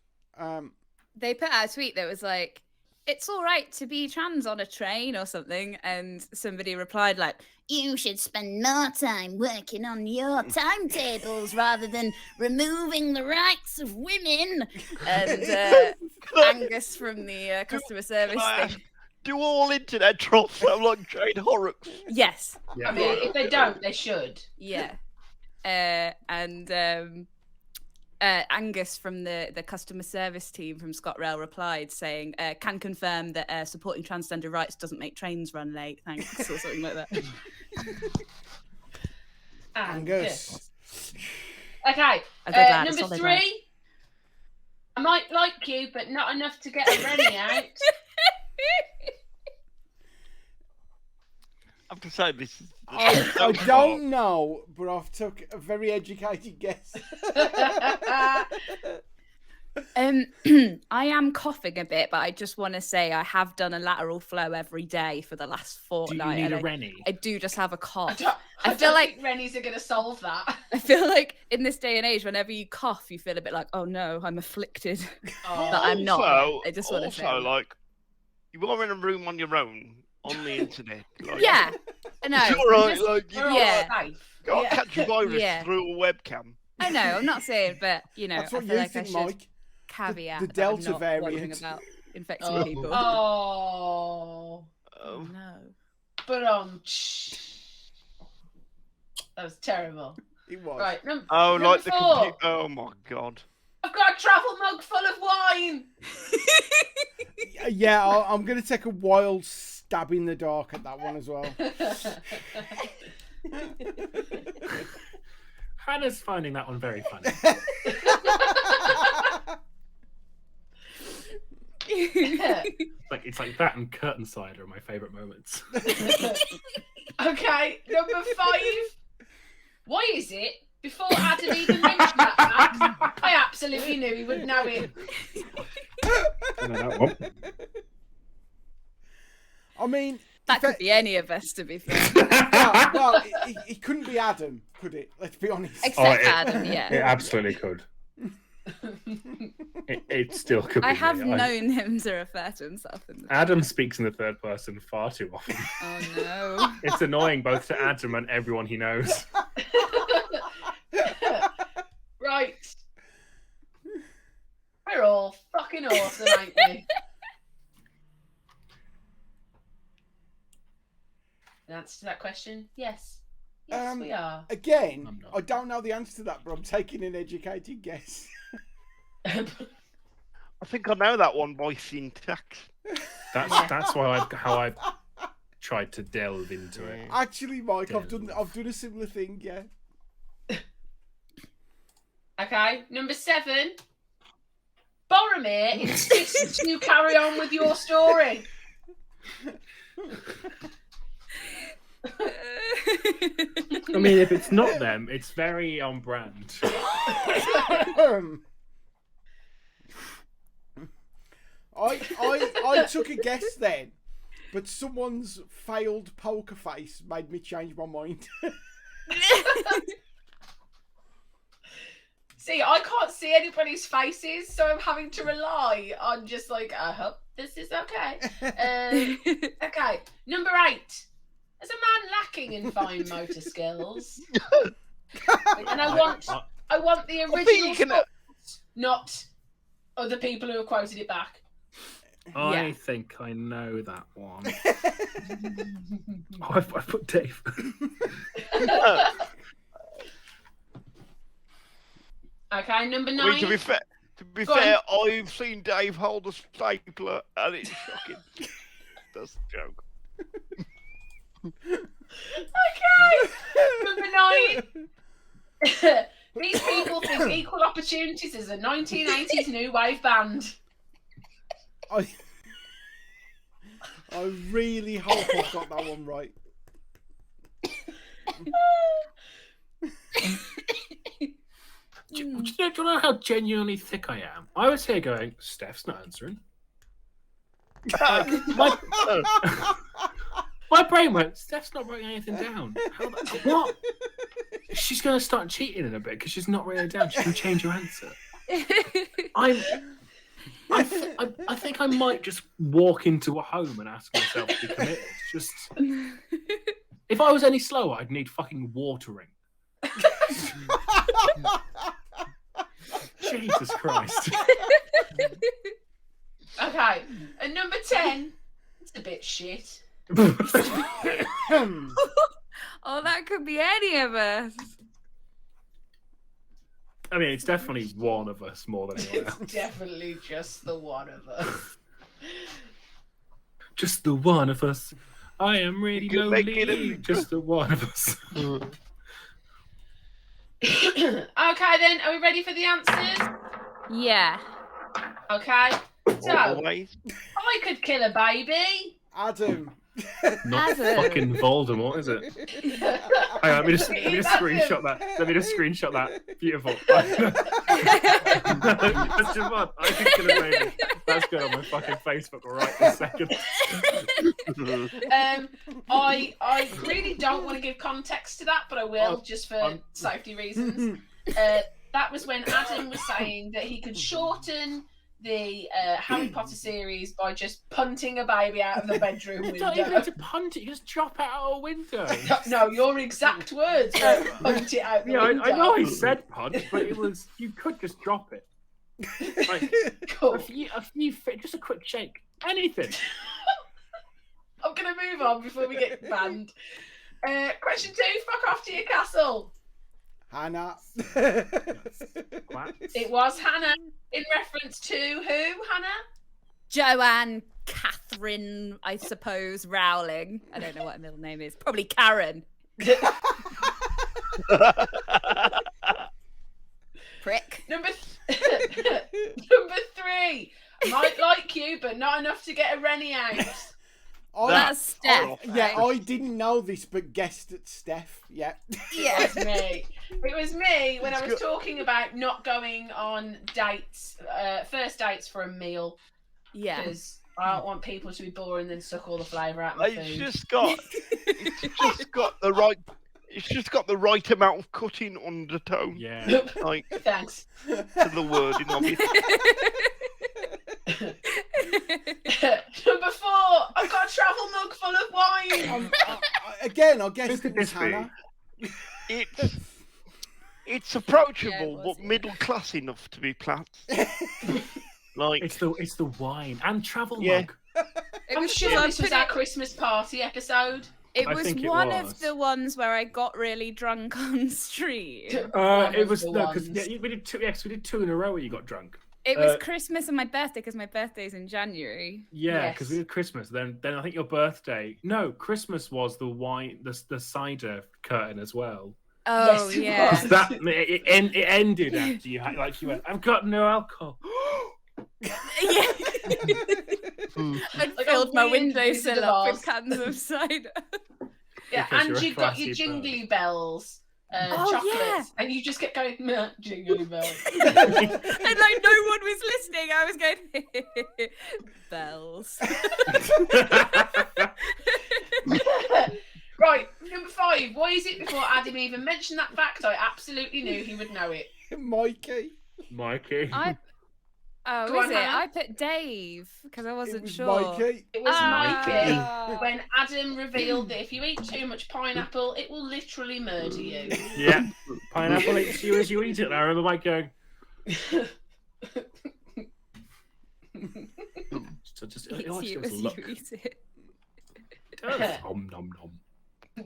They put out a tweet that was like, "It's all right to be trans on a train" or something, and somebody replied like, "You should spend more time working on your timetables rather than removing the rights of women." And Angus from the customer service thing. Do all internet trolls sound like Jane Horrocks? Yes. Yeah. I mean, if they don't, they should. Yeah. And Angus from the customer service team from ScotRail replied saying, "Can confirm that supporting transgender rights doesn't make trains run late. Thanks," or something like that. Angus. Okay, A good lad, a number solid 3. lad. I might like you, but not enough to get a Rennie out. I have to say this is. I don't know, but I've took a very educated guess. I am coughing a bit, but I just want to say I have done a lateral flow every day for the last Do you fortnight. need and a Rennie? I do just have a cough. I feel don't like- think Rennies are going to solve that. I feel like in this day and age, whenever you cough, you feel a bit like, "Oh no, I'm afflicted." Oh. But I'm not. Also, I just want to say. like, You are in a room on your own on the internet. Like, Yeah, I know. It's all right. Just- Like, you We're all Yeah. safe. can't Yeah. catch a virus Yeah. through a webcam. I know. I'm not saying, but you know, That's what I you feel like think, I should Mike. caveat The that I'm Delta not wondering variant. about infecting Oh. people. Oh. Oh, No. But that was terrible. It was. Right, oh number like the 4. computer. Oh my god. I've got a travel mug full of wine. Yeah, I'm going to take a wild stab in the dark at that one as well. Hannah's finding that one very funny. It's like that and curtain side are my favourite moments. Okay, number 5. Why is it? Before Adam even mentioned that fact, I absolutely knew he would know it. I know that one. I mean, That could be any of us, to be fair. well, it couldn't be Adam, could it? Let's be honest. Except it- Adam, yeah. It absolutely could. It still could be. I have me. known him to refer to himself in the Adam speaks in the third person far too often. Oh no. It's annoying both to Adam and everyone he knows. Right. We're all fucking awesome, ain't we? The answer to that question? Yes. Yes, we are. Again, I'm not. I don't know the answer to that, but I'm taking an educated guess. I think I know that one by syntax. That's how I tried to delve into it. Actually, Mike, I've done a similar thing. Yeah. Okay, number 7. Boromir insists you carry on with your story. I mean, if it's not them, it's very on brand. I took a guess then, but someone's failed poker face made me change my mind. See, I can't see anybody's faces, so I'm having to rely on just like, I hope this is okay. Okay, number 8. As a man lacking in fine motor skills, and I want the original quote, not other people who have quoted it back. I think I know that one. I put Dave. Okay, number 9. I mean, to be fair, I've seen Dave hold a stapler, and it's shocking. That's a joke. Okay, number 9. These people think Equal Opportunities is a 1980s new wave band. I really hope I've got that one right. Do you know how genuinely thick I am? I was here going, Steph's not answering. My brain went, Steph's not writing anything down. What? She's going to start cheating in a bit because she's not writing it down. She can change her answer. I think I might just walk into a home and ask myself to be committed. Just if I was any slower, I'd need fucking watering. Jesus Christ. Okay, and number 10. It's a bit shit. Oh, that could be any of us. I mean, it's definitely one of us more than anyone It's else. definitely just the one of us. Just the one of us. I am really You can make it lonely. a- Just the one of us. Okay, then, are we ready for the answers? Yeah. Okay, so Always. I could kill a baby. Adam. Not Adam. fucking Voldemort, is it? Hang on, let me just screenshot that. Let me just screenshot that. Beautiful. That's just one. I can kill a baby. That's good on my fucking Facebook right this second. I really don't want to give context to that, but I will just for safety reasons. That was when Adam was saying that he could shorten the Harry Potter series by just punting a baby out of the bedroom You don't even window. need to punt it. You just drop it out a window. No, your exact words were punt it out the Yeah, window. I know I said punt, but it was you could just drop it. Like Cool. just a quick shake. Anything. I'm going to move on before we get banned. Question 2, fuck off to your castle. Hannah. It was Hannah in reference to who, Hannah? Joanne Catherine, I suppose, Rowling. I don't know what her middle name is. Probably Karen. Prick. Number 3. I might like you, but not enough to get a Rennie out. That's Steph. Yeah, I didn't know this, but guessed at Steph. Yeah. Yeah. It was me. It was me when I was talking about not going on dates, first dates for a meal, Yeah. because I don't want people to be boring and then suck all the flavour out of my It's food. just got the right. It's just got the right amount of cutting undertone, Yeah. like Thanks. to the wording of it. Number 4, I've got a travel mug full of wine. Again, I guessed Who it could was this be? Hannah. It's approachable, Yeah, it was, but yeah. middle class enough to be Platts. Like It's the wine and travel Yeah. mug. It I'm was sure I this was put our it- Christmas party episode. It I was think it one was. of the ones where I got really drunk on stream. One It of was the no, because ones. we did two. Yes, we did 2 in a row where you got drunk. It was Uh, Christmas and my birthday because my birthday's in January. Yeah, because we Yes. did Christmas. Then I think your birthday. No, Christmas was the wine, the cider curtain as well. Oh Yes, it yeah. was. So that it ended after you had you went. I've got no alcohol. Yeah. Mm. I'd Like a filled my weird Wizard windowsill of up Oz. with cans of cider. Yeah, Because and you're a you got your classy jingly bells, Oh, chocolates, yeah. and you just kept going, "Meh, jingly bells." And like no one was listening. I was going bells. Right, number 5. Why is it before Adam even mentioned that fact? I absolutely knew he would know it. Mikey. Mikey. Oh, Go is on, it? Hannah. I put Dave because I It wasn't was sure. Mikey. It was Mikey. Ah. When Adam revealed that if you eat too much pineapple, it will literally murder you. Yeah, pineapple eats you as you eat it. And I remember Mike going. So just Eats it you was as a look. you eat it. Nom nom nom.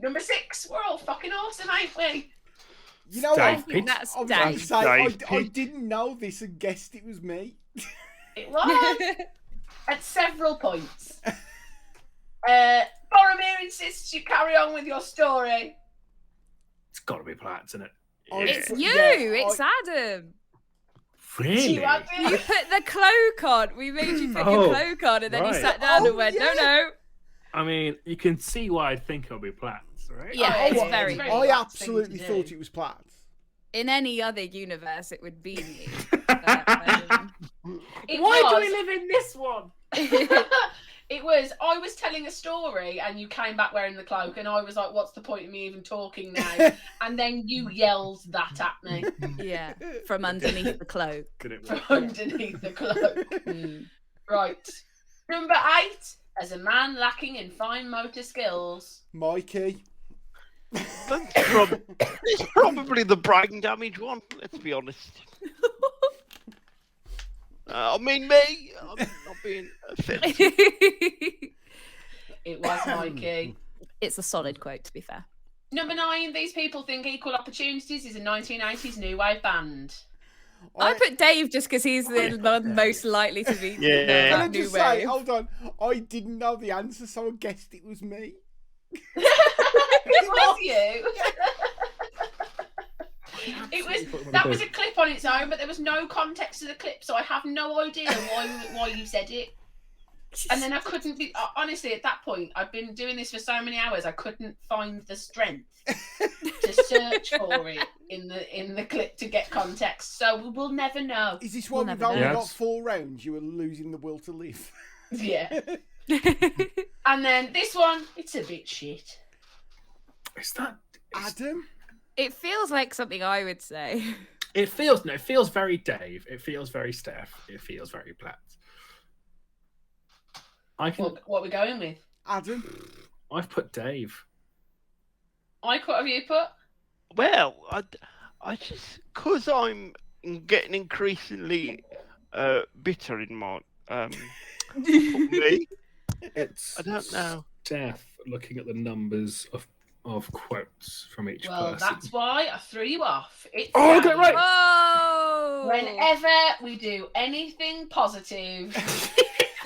Number 6. We're all fucking awesome, ain't we? You know Dave what? Pitt. That's I was going to Dave. say, I Dave didn't know this and guessed it was me. It was at several points. Boromir insists you carry on with your story. It's got to be Platts, isn't it? It's you. Yeah, It's Adam. Really? You had You it. put the cloak on. We made you put Oh, your cloak on, and then you right. sat down Oh, and went, yeah. "No." I mean, you can see why I think it'll be Platts, right? Yeah, Oh, it's yeah, very. it's very- I last thing absolutely to thought do. it was Platts. In any other universe, it would be me. But, It Why was. do we live in this one? It was. I was telling a story, and you came back wearing the cloak, and I was like, "What's the point of me even talking now?" And then you yelled that at me yeah, from underneath the cloak. Did it from work? underneath the cloak. Mm. Right. Number 8. As a man lacking in fine motor skills. Mikey. it's probably the brain damage one. Let's be honest. I mean, me. I'm not being offensive. It was Mikey. It's a solid quote, to be fair. Number 9. These people think Equal Opportunities is a 1980s new wave band. I put Dave just because he's the one most likely to be. Yeah. Can I New just say, wave. hold on, I didn't know the answer, so I guessed it was me. It was you. It was that was a clip on its own, but there was no context to the clip, so I have no idea why you said it. And then I couldn't be honestly at that point. I've been doing this for so many hours. I couldn't find the strength to search for it in the clip to get context. So we'll never know. Is this why We'll we've never only know. got Yes. 4 rounds? You were losing the will to live. Yeah. And then this one, it's a bit shit. Is that? Adam? It feels like something I would say. It feels very Dave. It feels very Steph. It feels very Platt. What are we going with? Adam. I've put Dave. Ike, what have you put? Well, I just because I'm getting increasingly bitter in my me. It's I don't know. Steph looking at the numbers of quotes from each Well, person. that's why I threw you off. It's Oh, okay, Dave. right. Oh! Whenever we do anything positive,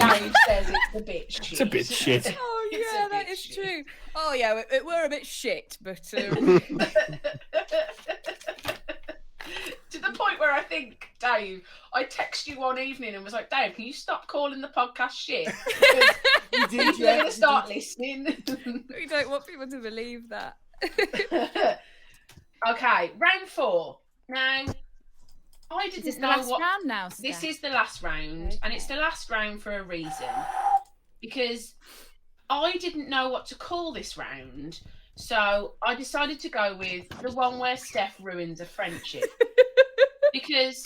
Dave says it's a bit shit. It's a bit shit. Oh It's yeah, a that bit is shit. true. Oh yeah, we're a bit shit, but To the point where I think, Dave, I text you one evening and was like, Dave, can you stop calling the podcast shit? Because You did, people are yeah. going you to start did. listening. we don't want people to believe that. Okay, round 4. Now, I Is this didn't the know last what. round now? This Steph? is the last round, and it's the last round for a reason. Because I didn't know what to call this round, so I decided to go with the one where Steph ruins a friendship. Because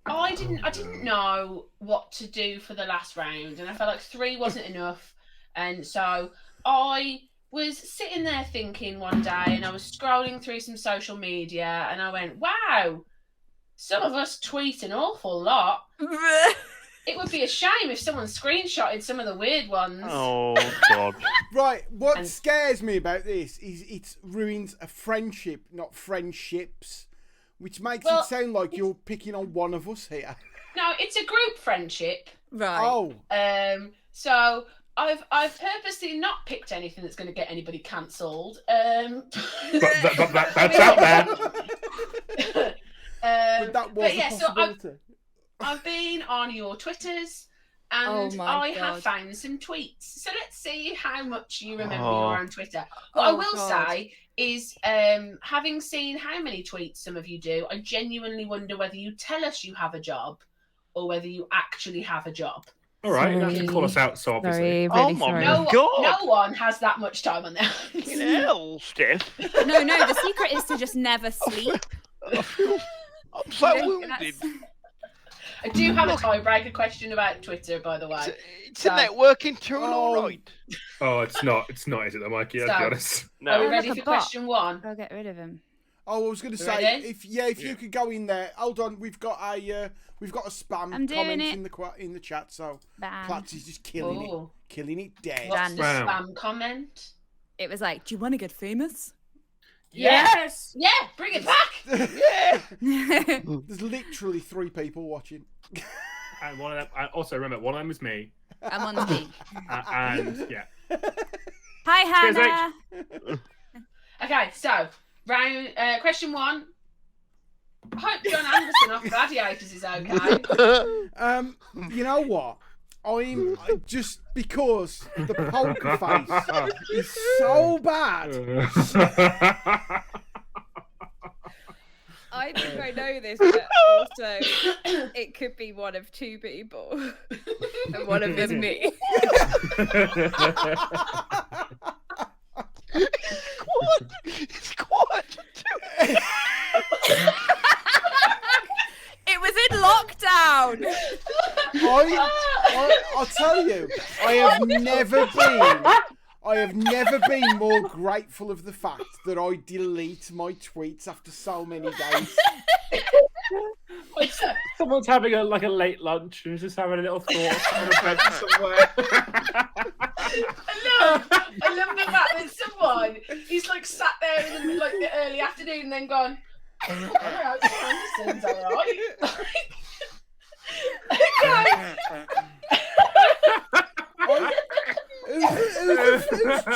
I didn't know what to do for the last round, and I felt like 3 wasn't enough. And so I was sitting there thinking one day, and I was scrolling through some social media, and I went, wow, some of us tweet an awful lot. It would be a shame if someone screenshotted some of the weird ones. Oh God. Right, what And- scares me about this is it ruins a friendship, not friendships, which makes Well, it sound like you're picking on one of us here. No, it's a group friendship. Right. Oh, So I've purposely not picked anything that's going to get anybody cancelled. But that's out there. but that was yeah, a so possibility. I've been on your Twitters and Oh my I have God. found some tweets. So let's see how much you remember Oh. you're on Twitter. What I Oh, will God. say is, having seen how many tweets some of you do, I genuinely wonder whether you tell us you have a job or whether you actually have a job. All right, you have to Sorry. call us out, so obviously. Sorry, Oh really my sorry. God. No one has that much time on their hands. Fucking hell, Steph. No, the secret is to just never sleep. I'm so You don't- wounded. I do have a tiebreaker question about Twitter, by the way. It's a networking tool, Oh. all right. Oh, it's not, is it, though, Mikey? Let's be So- honest. Are we No. Look ready at for the bot. question 1? I'll get rid of him. Oh, I was going to You say, ready? if you could go in there. Hold on, we've got a spam I'm doing comment it. in the chat, so Ban. Platts is just killing Oh, it dead. what's the Wow. spam comment? It was like, do you want to get famous? Yes! Yeah, bring it back. Yeah. There's literally 3 people watching. And one of them, also remember, one of them is me. I'm on the beat. And yeah. Hi, Cheers, Hannah. Okay, so round question 1. I hope John Anderson off Gladiators is okay. You know what? I'm just because the poker face is so bad. I think I know this, but also it could be one of 2 people. And one of them me. It's quite. It was in lockdown. I'll tell you, I have never been more grateful of the fact that I delete my tweets after so many days. Someone's having a late lunch and is just having a little thought on a bed somewhere. I love the fact that someone he's like sat there in the, like the early afternoon and then gone, alright, John Anderson's alright. Who's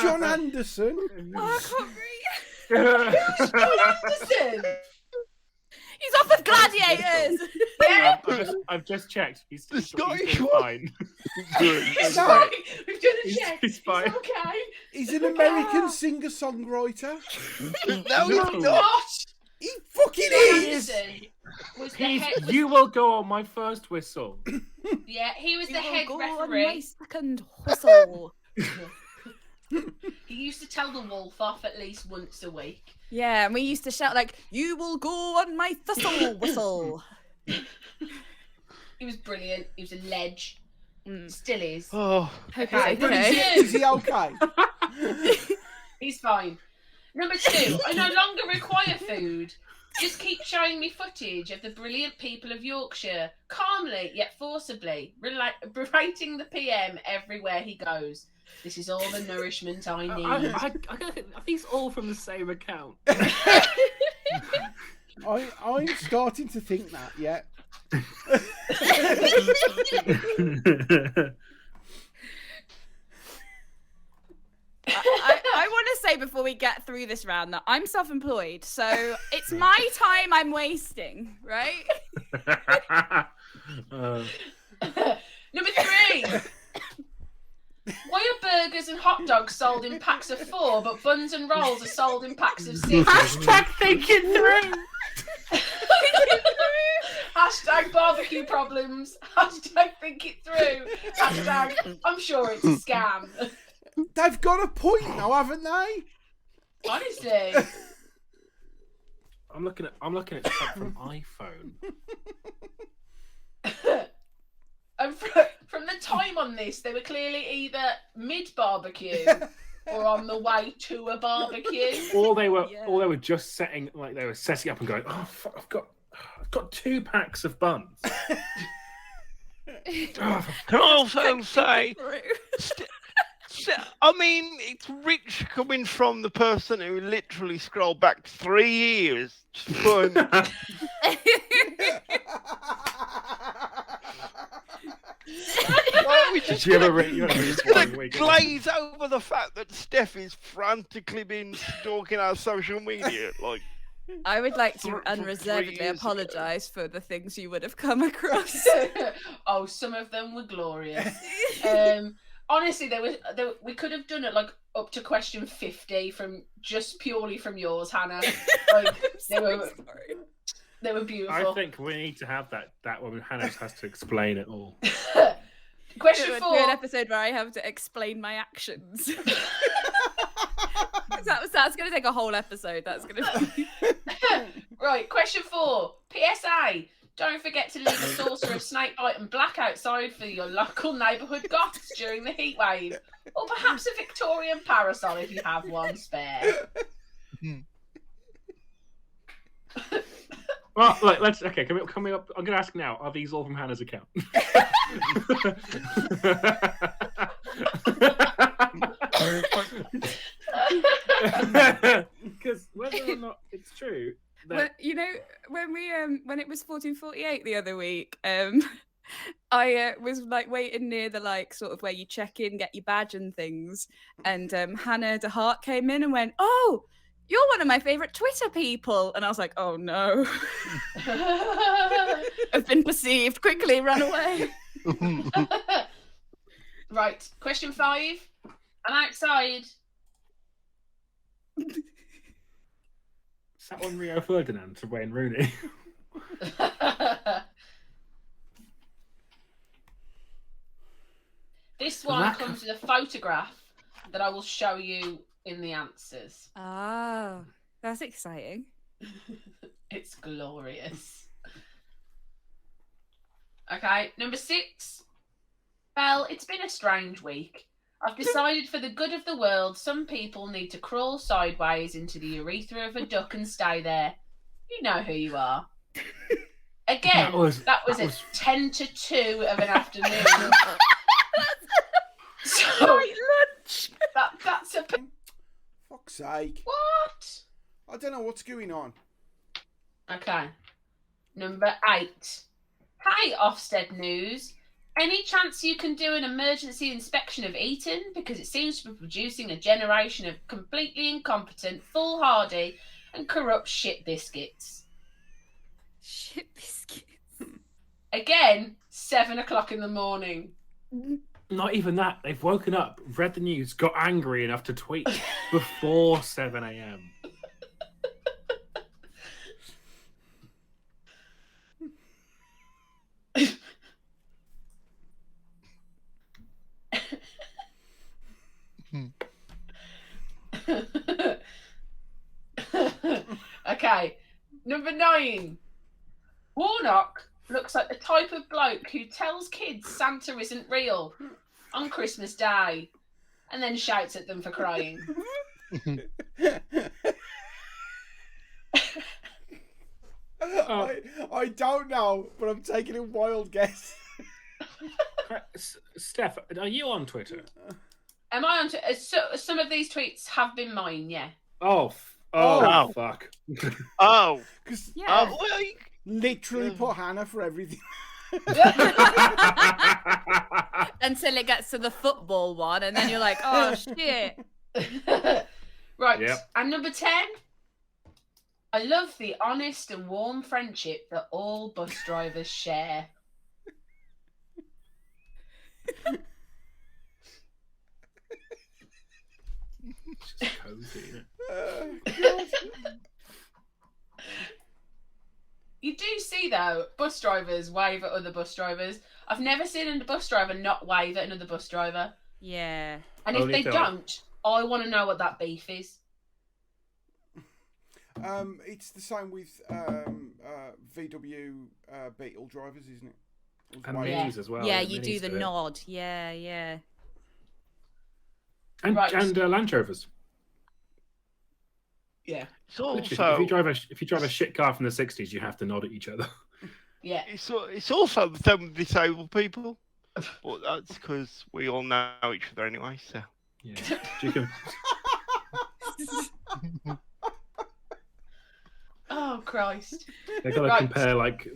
John Anderson? Oh, I can't breathe. Anderson. He's off with Gladiators. Yeah. I've just checked. He's Scottish doing one. fine. Sorry, we've done a He's- check. he's fine. It's okay. He's an American singer-songwriter. No, No. it's not. He fucking John is! Anderson was the He's, head. you will go on my first whistle. Yeah, he was You the will head go on my referee. second whistle. He used to tell the wolf off at least once a week. Yeah, and we used to shout like, "You will go on my thistle whistle." He was brilliant. He was a ledge. Mm. Still is. Oh, Hope Okay. he's But okay. is he okay? He's fine. Number 2, I no longer require food. Just keep showing me footage of the brilliant people of Yorkshire, calmly yet forcibly, berating the PM everywhere he goes. This is all the nourishment I need. Are these all from the same account? I'm starting to think that, yeah. I want to say before we get through this round that I'm self-employed, so it's my time I'm wasting, right? Number 3. Why are burgers and hot dogs sold in packs of 4, but buns and rolls are sold in packs of 6? Hashtag thinking through. Hashtag barbecue problems. Hashtag think it through. Hashtag I'm sure it's a scam. They've got a point now, haven't they? Honestly. I'm looking at stuff from iPhone. And from the time on this, they were clearly either mid-barbecue or on the way to a barbecue. Or they were just setting up and going, oh fuck, I've got 2 packs of buns. can I also say, I mean, it's rich coming from the person who literally scrolled back 3 years. Why we just gonna glaze over the fact that Steph is frantically been stalking our social media? Like, I would like to From 3 unreservedly years ago. apologise for the things you would have come across. Oh, some of them were glorious. Honestly, we could have done it like up to question 50 from just purely from yours, Hannah. Like, they were beautiful. I think we need to have that when Hannah has to explain it all. Question Do 4. an episode where I have to explain my actions. That's going to take a whole episode. That's going to be... Right, question 4. PSA. Don't forget to leave a saucer of snakebite and black outside for your local neighbourhood goths during the heat wave. Or perhaps a Victorian parasol if you have one spare. Well, look, can we up? I'm going to ask now. Are these all from Hannah's account? Because whether or not it's true, Well, you know, when it was 1448 the other week, I was like waiting near the like sort of where you check in, get your badge and things, and Hannah DeHart came in and went, "Oh, you're one of my favourite Twitter people," and I was like, "Oh no, I've been perceived. Quickly, run away." Right, question 5. I'm outside. is that one Rio Ferdinand to Wayne Rooney? This one comes with a photograph that I will show you in the answers. Ah, that's exciting. It's glorious. Okay, number 6. Well, it's been a strange week. I've decided for the good of the world, some people need to crawl sideways into the urethra of a duck and stay there. You know who you are. Again, that was at 10 to 2 of an afternoon. So, lunch. that's a... Fuck's sake. What? I don't know what's going on. Okay. Number 8. Hi, Ofsted News. Any chance you can do an emergency inspection of Eton? Because it seems to be producing a generation of completely incompetent, foolhardy, and corrupt shit biscuits. Shit biscuits. Again, 7 o'clock in the morning. Not even that. They've woken up, read the news, got angry enough to tweet before 7 a.m. Number 9. Warnock looks like the type of bloke who tells kids Santa isn't real on Christmas Day and then shouts at them for crying. I don't know, but I'm taking a wild guess. Steph, are you on Twitter? Am I on? Some of these tweets have been mine. Yeah. Oh, Oh. fuck. Oh, Because Yeah. wait. literally put Hannah for everything. Until it gets to the football one, and then you're like, oh shit. Right. Yep. And number 10. I love the honest and warm friendship that all bus drivers share. It's just cozy, isn't it? You do see, though, bus drivers wave at other bus drivers. I've never seen a bus driver not wave at another bus driver. Yeah. And if Only they if they're- don't, I want to know what that beef is. It's the same with VW Beetle drivers, isn't it? And Waving. Yeah. Minis as well. Yeah, the you do Minis the it. nod. Yeah, yeah. And, Right. and Land Rovers. Yeah. It's Literally, also if you drive a shit car from the 60s, you have to nod at each other. Yeah. it's also the same with disabled people, but that's because we all know each other anyway. So Yeah. You can- Oh, Christ. They got to Right. compare like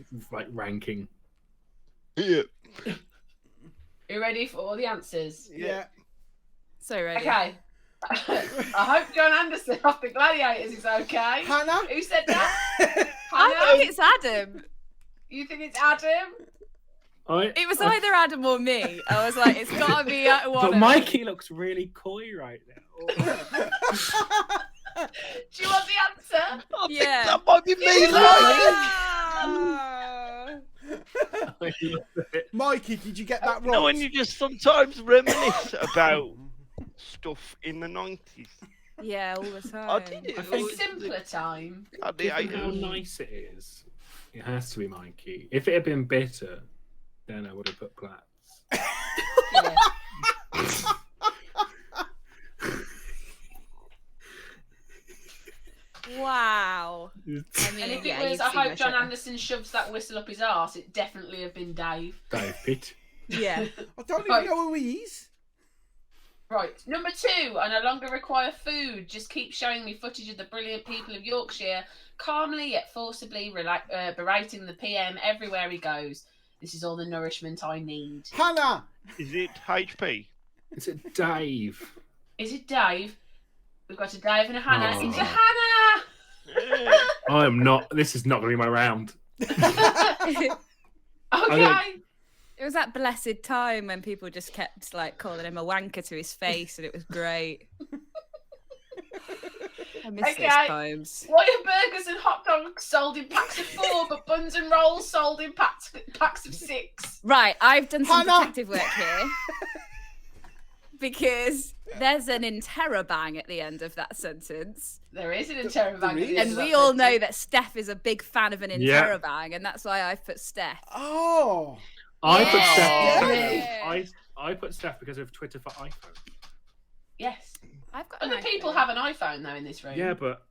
ranking. yeah, You ready for all the answers? Yeah. So ready. Okay. I hope John Anderson off the Gladiators is okay. Hannah? Who said that? I Hannah? think it's Adam. You think it's Adam? It was either Adam or me. I was like, it's got to be one But of Mikey looks really coy right now. Do you want the answer? Yeah. that might be me. I love it. Mikey, did you get that You know, when right? you just sometimes reminisce about stuff in the 90s. Yeah, all the time. I did it. I A think- simpler time. At the Given how 80s. nice it is, it has to be Mikey. If it had been bitter, then I would have put Platts. Yeah. Wow. I mean, And if yeah, it was, you've I seen my hope John show. Anderson shoves that whistle up his arse, it'd definitely have been Dave. Dave Pitt. Yeah. I don't even Right. know who he is. Right, number 2, I no longer require food. Just keep showing me footage of the brilliant people of Yorkshire, calmly yet forcibly berating the PM everywhere he goes. This is all the nourishment I need. Hannah! Is it HP? Is it Dave? Is it Dave? We've got a Dave and a Hannah. Oh. It's a Hannah! Yeah. I am not. This is not going to be my round. Okay. It was that blessed time when people just kept like calling him a wanker to his face, and it was great. I miss Okay. those times. Why are burgers and hot dogs sold in packs of 4, but buns and rolls sold in packs of 6? Right, I've done some Hannah! detective work here because there's an interrobang at the end of that sentence, There is an interrobang. There is. and we all know that Steph is a big fan of an Yeah. interrobang, and that's why I've put Steph. Oh! I put Steph. Yeah. I put Steph because of Twitter for iPhone. Yes. I've got an Other people iPhone. have an iPhone, though, in this room. Yeah, but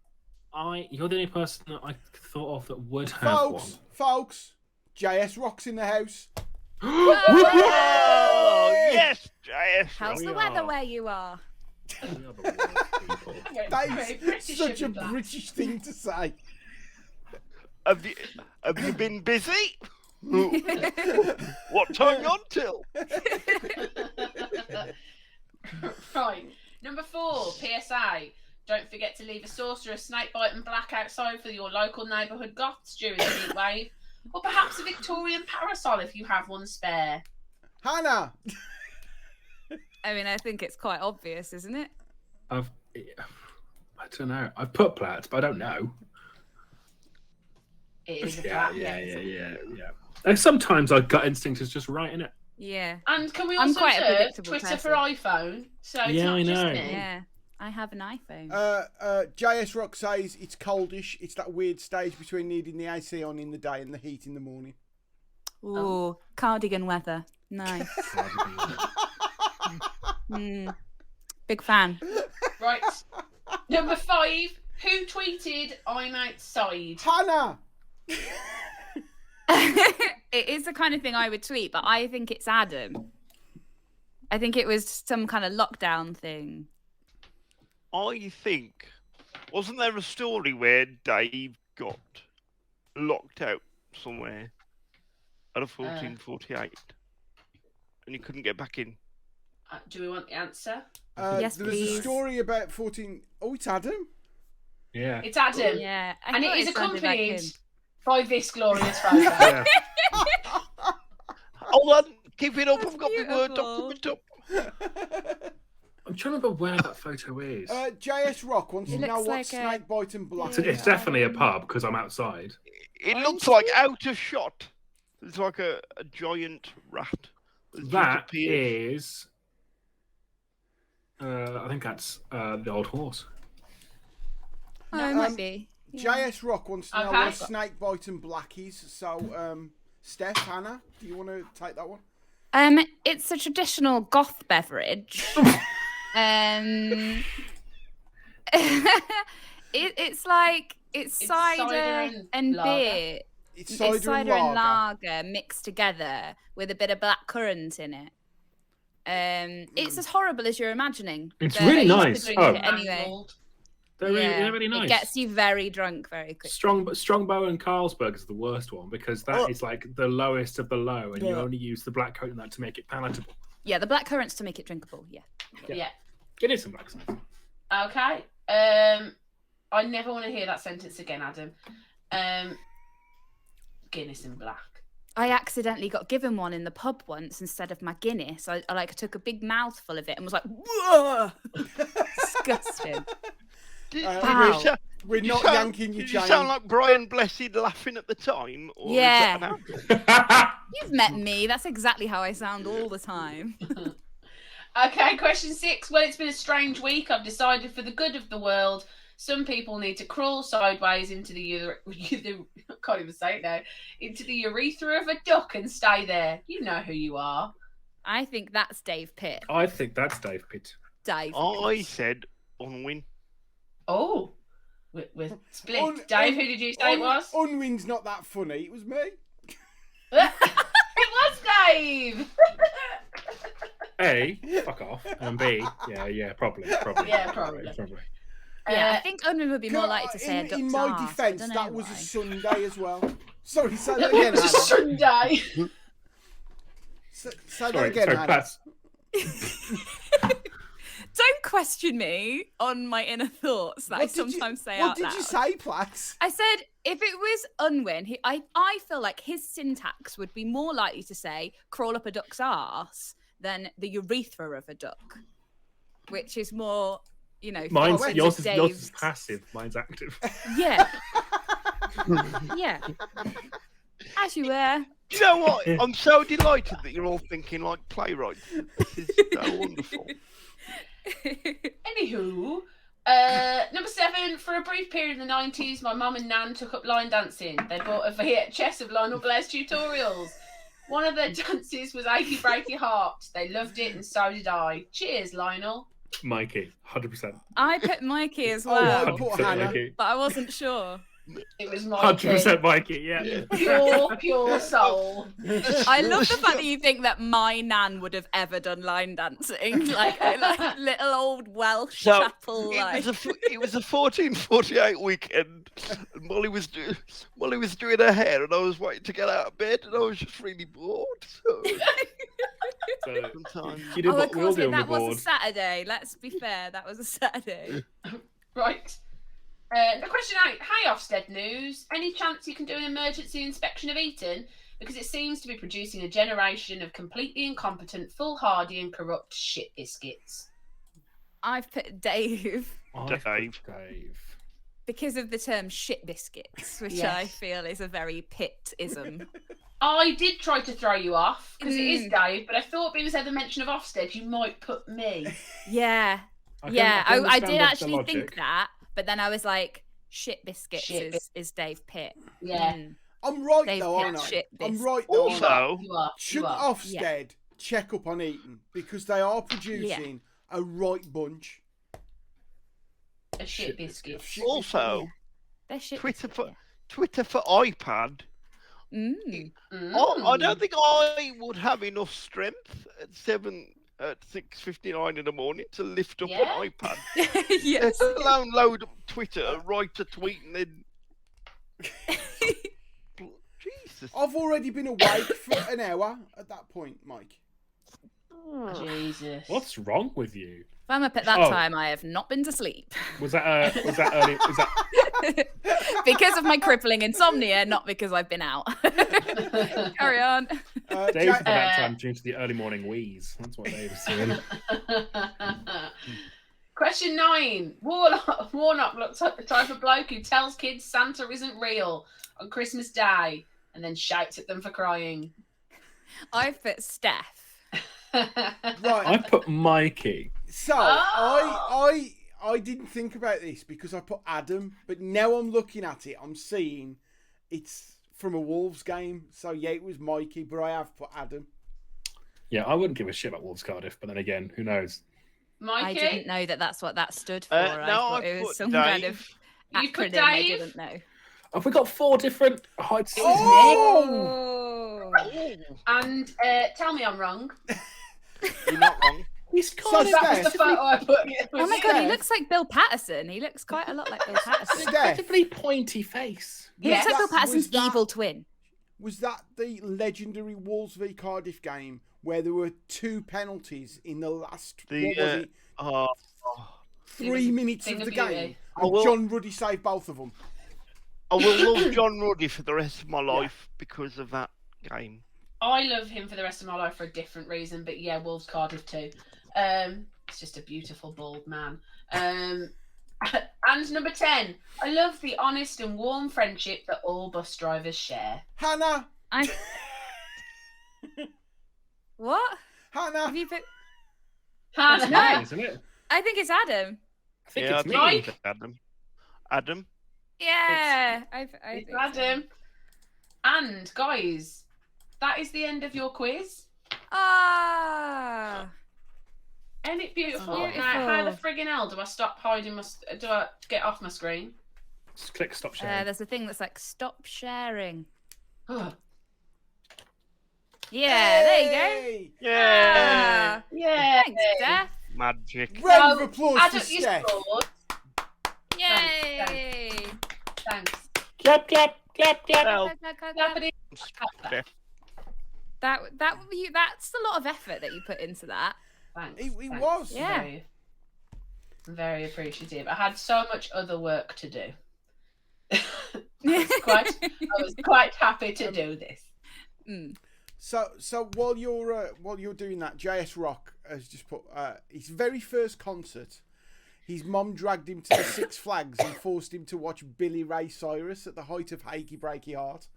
you're the only person that I thought of that would have one. Folks, JS Rock's in the house. Oh, yes, JS. How's We the weather are. where you are? We are the worst people. Very That British is such a of you, British thing to say. Have you been busy? What time you on till? Right. Number 4, PSA. Don't forget to leave a saucer of snakebite and black outside for your local neighbourhood goths during the heat wave. Or perhaps a Victorian parasol if you have one spare. Hannah! I mean, I think it's quite obvious, isn't it? I don't know. I've put Platts, but I don't know. It is a Yeah. black, And sometimes our gut instinct is just right in it. Yeah. And can we I'm also quite a observe predictable Twitter person. for iPhone? So it's Yeah, not I just know. me. Yeah. I have an iPhone. JS Rock says it's coldish. It's that weird stage between needing the AC on in the day and the heat in the morning. Ooh, cardigan weather. Nice. Big fan. Right. Number 5. Who tweeted I'm outside? Hannah! It is the kind of thing I would tweet, but I think it's Adam. I think it was some kind of lockdown thing. I think, wasn't there a story where Dave got locked out somewhere at a 1448 and he couldn't get back in? Do we want the answer? Yes, there was a please. story about 14... Oh, it's Adam? Yeah. It's Adam. Yeah, And it is sounded like accompanied him. by this glorious photo. Yeah. Hold on, keep it up. I've got my Word beautiful. document up. I'm trying to remember where that photo is. JS Rock wants It to know looks what like a- snake bite and black. So it's definitely a pub because I'm outside. It looks like out of shot. It's like a giant rat. that's just That appeared. is. I think that's the old horse. Oh, it might be. Yeah. JS Rock wants to know Okay. what snake bite and black is. So, Steph, Hannah, do you want to take that one? It's a traditional goth beverage. It's like it's cider and lager. beer. It's cider, It's cider and and lager. lager mixed together with a bit of black currant in it. It's as horrible as you're imagining. It's but really I used to nice. drink Oh. it anyway. They're really nice. It gets you very drunk very quickly. Strongbow and Carlsberg is the worst one because that is like the lowest of the low, and you Yeah. only use the black coat in that to make it palatable. Yeah, the black currants to make it drinkable. Yeah. Yeah. Get in some black sauce. Okay. I never want to hear that sentence again, Adam. Guinness and black. I accidentally got given one in the pub once instead of my Guinness. I took a big mouthful of it and was like, whoa! Disgusting. Wow. We're not sound, yanking your did you chain. sound like Brian Blessed laughing at the time? Or is Yeah. that an actor? You've met me. That's exactly how I sound all the time. Okay, question 6. Well, it's been a strange week. I've decided for the good of the world, some people need to crawl sideways into the I can't even say it now, into the urethra of a duck and stay there. You know who you are. I think that's Dave Pitt. I think that's Dave Pitt. Dave. I said Unwin. Oh, we're split. Dave, who did you say it was? Unwin's not that funny. It was me. It was Dave. A, fuck off, and B, yeah, probably. Yeah, probably. Yeah, I think Unwin would be more likely to say a duck's in my arse. I defence, don't that know was why. a Sunday as well. Sorry, say that It again, was a Hannah. Sunday. Say that Sorry, again, Hannah. Pat. Don't question me on my inner thoughts that I sometimes say out What did loud. you say, Plax? I said if it was Unwin, I feel like his syntax would be more likely to say crawl up a duck's arse than the urethra of a duck, which is more, Mine's fits yours with is Dave's- passive. Mine's active. Yeah. Yeah. As you were. Do you know what? I'm so delighted that you're all thinking like playwrights. This is so wonderful. Anywho, number 7. For a brief period in the 90s, my mum and nan took up line dancing. They bought a VHS of Lionel Blair's tutorials. One of their dances was Achy Breaky Heart. They loved it, and so did I. Cheers, Lionel. Mikey, 100%. I put Mikey as Oh, well, I put Hannah. Mikey. but I wasn't sure. It was my 100% Mikey, yeah. pure soul. I love the fact that you think that my nan would have ever done line dancing, like little old Welsh So, chapel. It was a 1448 weekend, and Molly was doing her hair, and I was waiting to get out of bed, and I was just really bored. So So, sometimes you did Oh, of what we'll course, do on the that was board. a Saturday. Let's be fair, that was a Saturday. Right. The question 8. Hey, Ofsted News. Any chance you can do an emergency inspection of Eton? Because it seems to be producing a generation of completely incompetent, foolhardy and corrupt shit biscuits. I've put Dave Dave. because of the term shit biscuits, which Yes. I feel is a very Pitt-ism. I did try to throw you off, because it is Mm. Dave, but I thought being as ever mention of Ofsted, you might put me. Yeah. I can I understand did the actually logic. think that, but then I was like, shit biscuits Shit is Dave Pitt. Yeah. Mm. I'm right Dave though, Pitt aren't I? shit I'm biscuits. right though, aren't I? Also, You are. You Shouldn't are. Ofsted check up on Eton because they are producing a right bunch A shit biscuit. of shit. also, They're shit Twitter biscuits, Twitter for iPad. yeah. Mm. I don't think I would have enough strength at 6:59 in the morning to lift up Yeah. an iPad. Yes. Let alone load up Twitter, write a tweet, and then Jesus. I've already been awake for an hour at that point, Mike. Jesus. What's wrong with you? If I'm up at that Oh. time, I have not been to sleep. Was that early? Is that Because of my crippling insomnia, not because I've been out. Carry on. Dave's Ja- at that time due to the early morning wheeze? That's what Dave was saying. Question 9. Warnock looks like the type of bloke who tells kids Santa isn't real on Christmas Day and then shouts at them for crying. I've put Steph. right. I put Mikey. So Oh. I didn't think about this because I put Adam, but now I'm looking at it, I'm seeing it's from a Wolves game. So yeah, it was Mikey, but I have put Adam. Yeah, I wouldn't give a shit about Wolves Cardiff, but then again, who knows? Mikey, I didn't know that that's what that stood for. No, I thought I it was put some Dave. kind of You put acronym I Dave? didn't know. Have we got 4 different heights? It was Oh! Oh. And tell me I'm wrong. You're not wrong. He's So kind of That was the Steph. photo I put. Oh my god, he Steph. looks like Bill Patterson. He looks quite a lot like Bill Patterson. Steph, incredibly pointy face. He looks like Bill Was Patterson's that- evil twin. was that the legendary Wolves v Cardiff game where there were 2 penalties in the last The, what was it, Oh, 3 minutes thing of the of beauty. game? I And will- John Ruddy saved both of them. I will love John Ruddy for the rest of my life because of that game. I love him for the rest of my life for a different reason, but yeah, Wolves Cardiff too. It's just a beautiful bald man. And number 10, I love the honest and warm friendship that all bus drivers share. Hannah, I. What? Hannah. Have you put? It's Hannah. me, isn't it? I think it's Adam. I think Yeah, it's me. I Mike? think Adam. Adam. Yeah, I It's think so. Adam. And guys, that is the end of your quiz. Ah. Ain't it beautiful? Beautiful. Now, how the friggin' hell do I stop hiding my? Do I get off my screen? Just click stop sharing. There's a thing that's like stop sharing. Oh, Yeah, there you go. Hey! Yeah. Ah, yeah. thanks, Steph. Magic. Round of No, applause Adam, for you Steph. scored. Yay! Thanks. Clap, clap, clap, clap. Well, Clappity. That's a lot of effort that you put into that. Thanks. It thanks. was. Yeah. I'm very appreciative. I had so much other work to do. I was quite happy to do this. Mm. So while you're doing that, JS Rock has just put his very first concert. His mum dragged him to the Six Flags and forced him to watch Billy Ray Cyrus at the height of Achy Breaky Heart.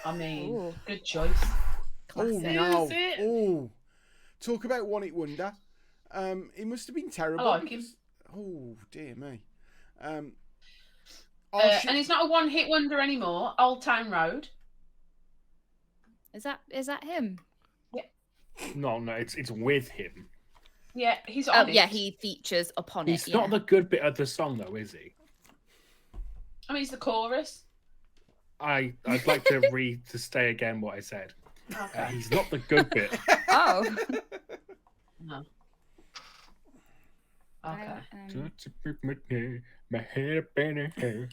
I mean, Ooh. good choice. Oh Classic. no! Is it? Oh, talk about one hit wonder. It must have been terrible. I like him. because- Oh dear me. And he's not a one-hit wonder anymore. Old Town Road. Is that him? No, it's with him. Yeah, he's Oh on it. yeah, he features upon He's it. not Yeah. the good bit of the song, though, is he? I mean, he's the chorus. I'd like to stay again what I said. Okay. He's not the good bit. Oh. No. I, Okay. My head up in her hair.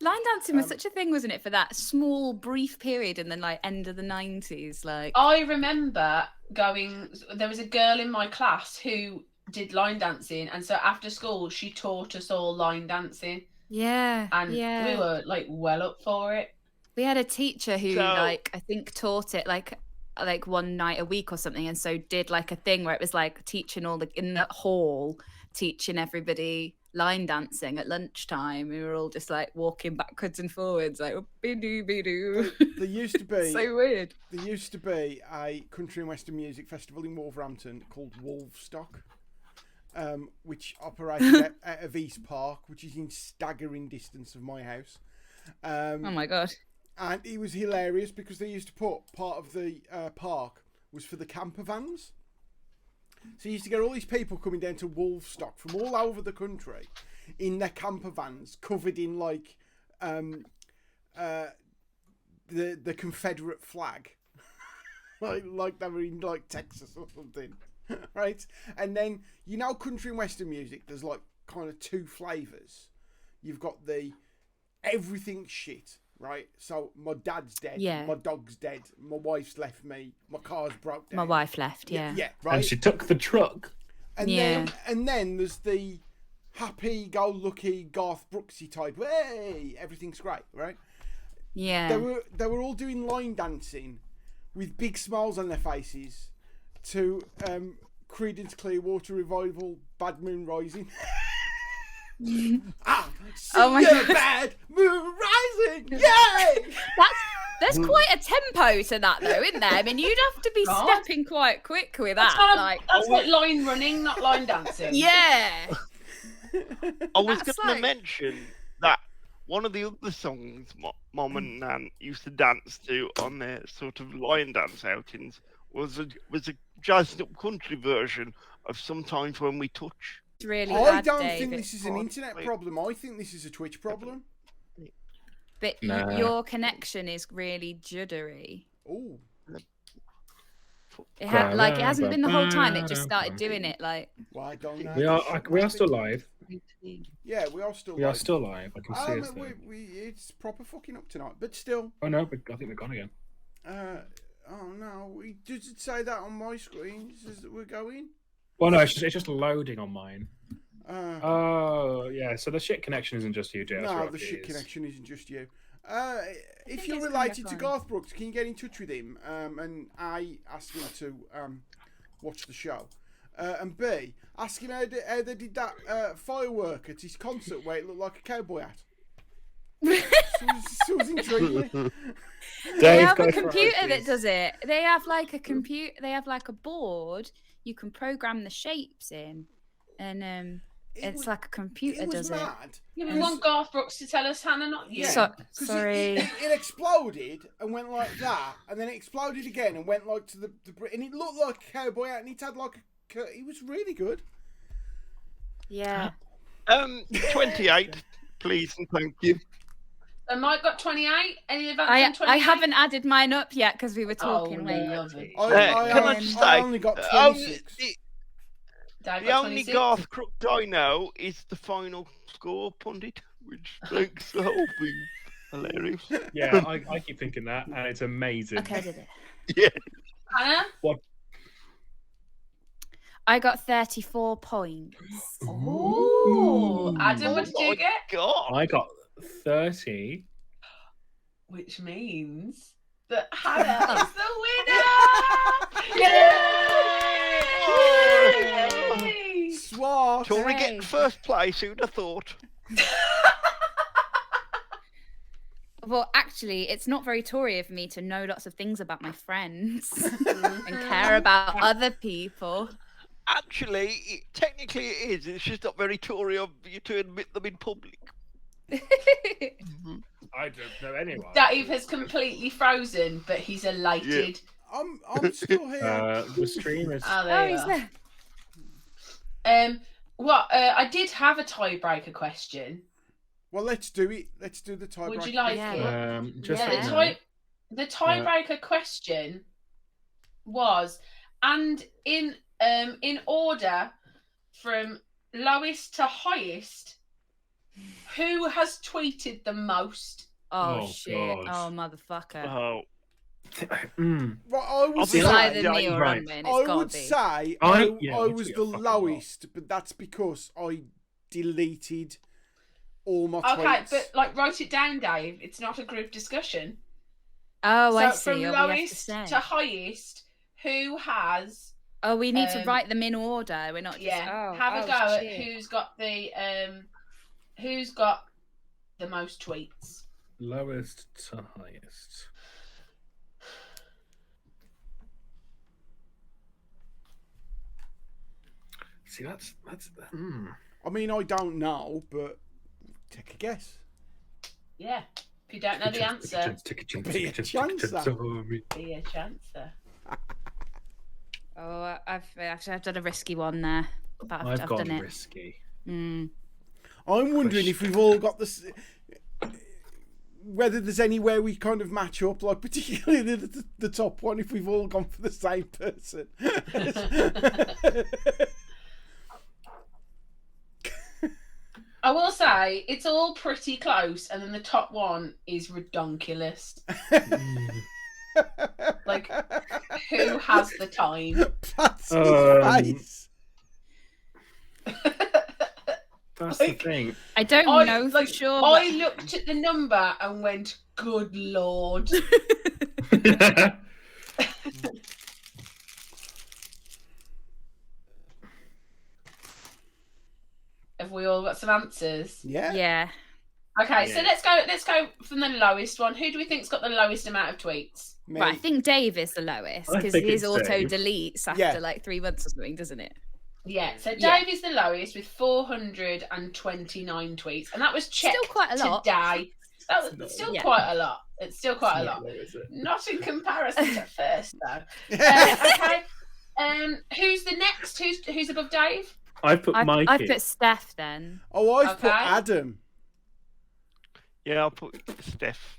line dancing was such a thing, wasn't it, for that small, brief period and then like end of the 90s? Like, I remember going. There was a girl in my class who did line dancing, and so after school, she taught us all line dancing, yeah, and yeah. we were like well up for it. We had a teacher who, So- like, I think taught it like one night a week or something, and so did like a thing where it was like teaching all the in the hall, teaching everybody line dancing at lunchtime. We were all just like walking backwards and forwards, like be-doo, be-doo. There used to be So weird. there used to be a country and western music festival in Wolverhampton called Wolvestock, which operated out of East Park, which is in staggering distance of my house. Oh my God. And it was hilarious because they used to put part of the park was for the camper vans. So you used to get all these people coming down to Wolvestock from all over the country in their camper vans, covered in like the Confederate flag, like they were in like Texas or something, right? And then country and western music. There's like kind of two flavors. You've got the everything shit. Right, so my dad's dead, my dog's dead, my wife's left me, my car's broke down. My wife left, yeah. Yeah, right. And she took the truck. And then there's the happy-go-lucky Garth Brooksy type. Hey, everything's great, right? Yeah. They were all doing line dancing with big smiles on their faces to Creedence Clearwater Revival, Bad Moon Rising. See my your God. bad moon rising, yay! There's quite a tempo to that, though, isn't there? I mean, you'd have to be God. stepping quite quick with That's, that. kind of, that's like line running, not line dancing. Yeah. I was That's going to like- mention that one of the other songs Mom and Nan used to dance to on their sort of line dance outings was a jazzed up country version of Sometimes When We Touch. It's really I bad, don't Dave. think this is an internet problem. I think this is a Twitch problem. But Nah. your connection is really juddery. Oh, It hasn't been the whole time. It just started doing it. Like, well, I don't know. We are still live. Yeah, we are still. We are still live. I can see us. It's proper fucking up tonight, but still. Oh no, but I think we're gone again. Oh no, does it say that on my screen? It says that we're going. Well, no, it's just loading on mine. Uh, Oh yeah, so the shit connection isn't just you, JS. no, Rock, the it shit is. connection isn't just you. If think you're it's related coming to up on. Garth Brooks, can you get in touch with him? And A, ask him to watch the show. And B, ask him how they did that firework at his concert where it looked like a cowboy hat. So it was intriguing. they Dave's have got a it computer that priorities. does it. They have like a computer. They have like a board. You can program the shapes in, and it's like a computer It was does it. mad. Yeah, we want Garth Brooks to tell us, Hannah, not you. Yeah. So, 'Cause sorry. it exploded and went like that, and then it exploded again and went like to the and it looked like a cowboy hat, and it had like it was really good. Yeah. 28, please and thank you. And Mike got 28. Any of that? I haven't added mine up yet because we were talking. Wait. lovely. Can I just I say, only got only- 26. Dave The got only 26. Garth Crook I know is the final score pundit, which makes the whole thing hilarious. Yeah, I keep thinking that, and it's amazing. Okay, I did it. Yeah. Hannah? I got 34 points. Ooh. Adam, what did Oh you my get? God. I got 30. Which means that Hannah is the winner! Yay! Swat. Tory Hooray. getting first place, who'd have thought? Well, actually, it's not very Tory of me to know lots of things about my friends and care about other people. Actually, technically it is. It's just not very Tory of you to admit them in public. I don't know anyone. Dave has completely frozen, but he's elated. I'm still here. The stream is. Oh, Oh, there you he's are. there. I did have a tiebreaker question. Well, let's do it. Let's do the tiebreaker. Would you like Yeah. it? Just Yeah. so you know. The tiebreaker question was, and in order from lowest to highest, who has tweeted the most? Oh, Oh, shit. God. Oh, motherfucker. Oh, Well, I would It's say, either me or right. Unwin. It's I gotta would be. say I- I, yeah, I you was two the are fucking lowest, but that's because I deleted all my Okay, tweets. but like write it down, Dave. It's not a group discussion. Oh, I so see. from What we have to lowest say. to highest, who has Oh, we need to Um, write them in order. We're not just have a go at who's got the most tweets. Lowest to highest. See, that's. I mean, I don't know, but take a guess. Yeah. If you don't know the answer, Take a chance. Be a chancer. be a chancer. Oh, I've done a risky one there. But I've gone done it. risky. Mm. I'm wondering if we've all got this. Whether there's anywhere we kind of match up, like particularly the top one, if we've all gone for the same person. I will say it's all pretty close, and then the top one is redonkulous. Like, who has the time? That's his face. That's Like, the thing. I don't know for sure. I looked at the number and went, "Good Lord!" Have we all got some answers? Yeah. Yeah. Okay, so Yeah. let's go from the lowest one. Who do we think's got the lowest amount of tweets? Me. Right, I think Dave is the lowest I because think his it's auto Dave. deletes after Yeah. like 3 months or something, doesn't it? Yeah, so Dave Yeah. is the lowest with 429 tweets, and that was checked Still quite a lot. today. That was still quite a lot. It's still quite a lot. Not in comparison to first though. Okay. Who's the next? Who's above Dave? I put Mikey. I put Steph then. Oh, I've put Okay. Adam. Yeah, I'll put Steph.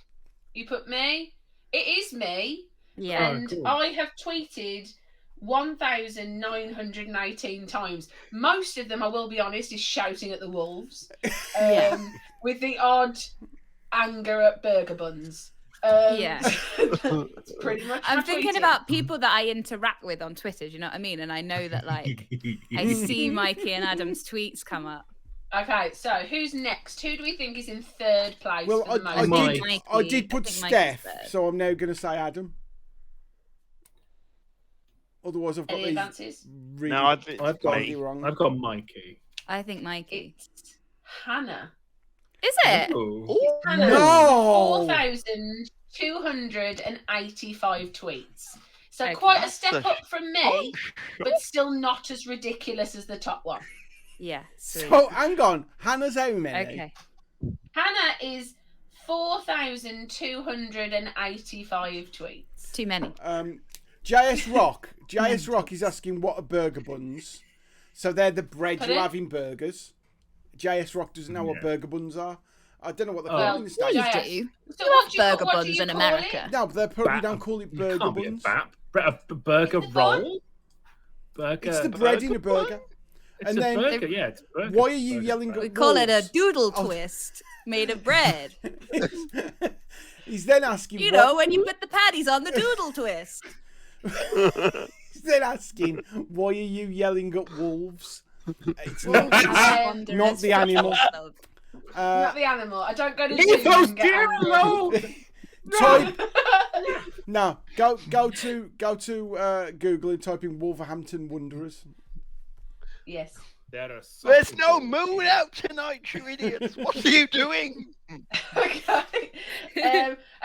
You put me. It is me, Yeah. and cool. I have tweeted 1,918 times. Most of them, I will be honest, is shouting at the wolves. Yeah. With the odd anger at burger buns. Yeah. It's pretty much. I'm my thinking tweeting. about people that I interact with on Twitter, do you know what I mean? And I know that like I see Mikey and Adam's tweets come up. Okay, so who's next? Who do we think is in third place? Well, for the I most? did. Mikey. I did put I think Steph, Mikey's third. so I'm now going to say Adam. Otherwise, I've got Any these advances? really No, I think I've it's got badly me. wrong. I've got Mikey. I think Mikey. It's Hannah. Is it? Oh. Hannah. No. 4,285 tweets. So Okay. quite a step That's up from me, Oh, but still not as ridiculous as the top one. Yeah. Sweet. So hang on, Hannah's how many? Okay. Hannah is 4,285 tweets. Too many. JS Rock. JS Rock is asking what are burger buns. So they're the bread Pardon? you have in burgers. JS Rock doesn't know what Yeah. burger buns are. I don't know what they're Oh. called in the Yeah, States. you Yes. do. So You what have do you burger what do buns you in call America. it? No, but they probably Bap. don't call it You burger can't be a buns. bap. A burger It's a bun. roll. Burger. It's the bread in a burger. It's and a then- burger. Yeah, it's a burger. Why are you Burger yelling bun. We call it a wolves? doodle Oh. twist made of bread. He's then asking. You what- know, when you put the patties on the doodle twist. He's then asking, why are you yelling at wolves? It's Wolves not, are Uh, wondrous not the animal. struggles. Not the animal. I don't go to Leave zoos those and get deer angry. alone! type no. Go to Google and type in Wolverhampton Wanderers. Yes. There's no moon out tonight, you idiots. What are you doing? Okay.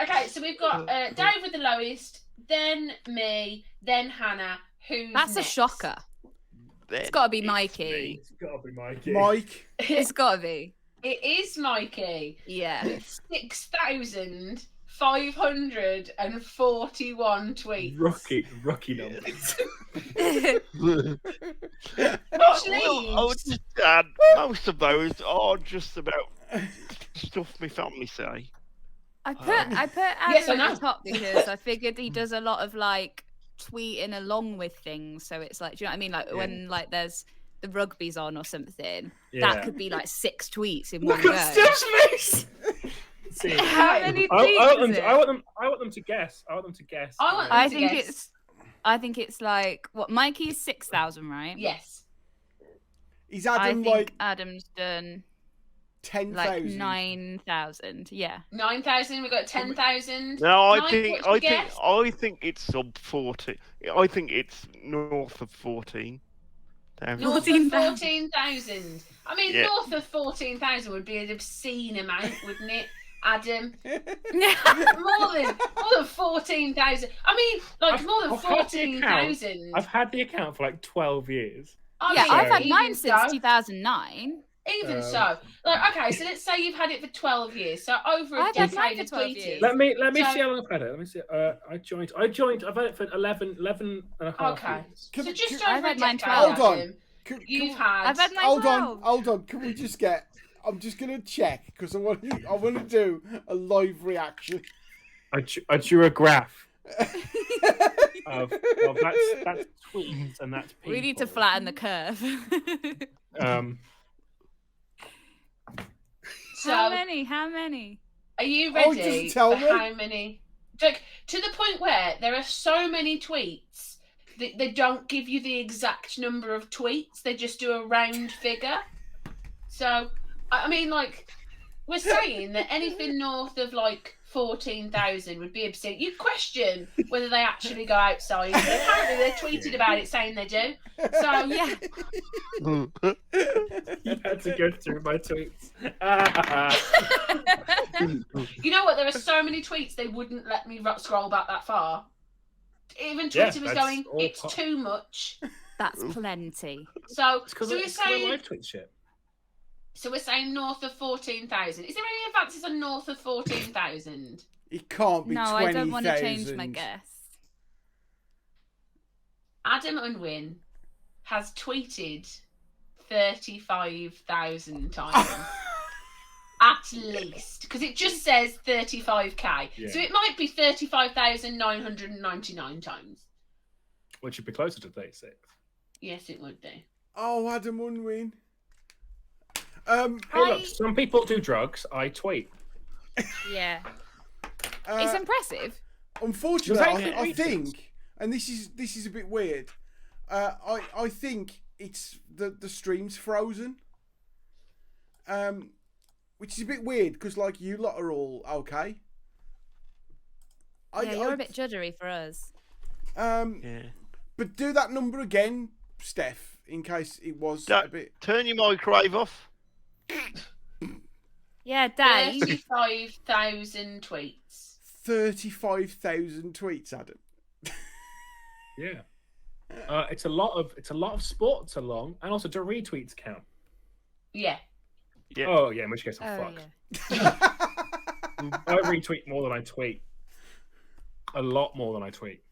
Okay, so we've got Dave with the lowest, then me, then Hannah. Who's That's a next? shocker. It's got to be Mikey. It's gotta be Mikey. Mike. It's got to be. It is Mikey. Yeah. 6,541 tweets. Rookie numbers. Which Well, I would leaves- just add, most of those are just about stuff my family say. I put Adam Yes, I at know. the top because I figured he does a lot of like tweeting along with things. So it's like, do you know what I mean? Like when like there's the rugby's on or something, Yeah. that could be like 6 tweets in one Look go. at Steph's face. See, How many I tweets want is them. it? I want them to guess. I want them to guess. I want I to think guess. I think it's like what Mikey's 6,000, right? Yes. Is I Adam think like? Adam's done like 10,000. 9,000. Yeah. 9,000. We got 10,000. No, I Mike, think what's your guess? I think it's sub 40. I think it's north of 14. North of 14,000. 14,000. I mean, Yeah. north of 14,000 would be an obscene amount, wouldn't it, Adam? Yeah. More than 14,000. I mean, like more than I've had the account. 14,000. I've had the account for like 12 years. I Yeah, mean, I've had even mine since so- 2009. Even Um, so, like, okay, so let's say you've had it for 12 years, so over a I've had mine decade for of 12 tweeting. years. Let me So- see how long I've had it. Let me see. I've had it for 11 and a half Okay. years. Can- So just can- over I've a had mine decade, 12. Hold on. Adam, Can- you've can- had. I've had mine Hold 12. on. Can we just get? I'm just gonna check because I want to do a live reaction. I drew a graph of that's tweets and that's people. We need to flatten the curve. So, How many? How many? are you Oh, ready just tell for me. how many? Like, to the point where there are so many tweets that they don't give you the exact number of tweets, they just do a round figure. So, I mean, like, we're saying that anything north of like 14,000 would be obscene. You question whether they actually go outside. Apparently, they tweeted about it saying they do. So, Yeah. You've had to go through my tweets. you know what? There are so many tweets they wouldn't let me scroll back that far. Even Yeah, Twitter was that's going, all it's part- too much. That's plenty. So, It's because so we're I saying, live tweet shit. so we're saying north of 14,000. Is there any advances on north of 14,000? It can't be No, 20,000. I don't want to change my guess. Adam Unwin has tweeted 35,000 times. At least. Because it just says 35k. Yeah. So it might be 35,999 times. Which would be closer to 36. Yes, it would do. Oh, Adam Unwin. Hey, look, some people do drugs. I tweet. Yeah. It's impressive. Unfortunately, Was that I good think, and this is a bit weird. I think it's the stream's frozen. Which is a bit weird because like you lot are all okay. Yeah, you're a bit juddery for us. Yeah. But do that number again, Steph, in case it was a bit. Turn your microwave off. Yeah, Dave. 35,000 tweets. 35,000 tweets, Adam. Yeah. It's a lot of sports along, and also do retweets count? Yeah. Yeah. Oh yeah, in which case I'm Oh, fucked. yeah. I retweet more than I tweet. A lot more than I tweet.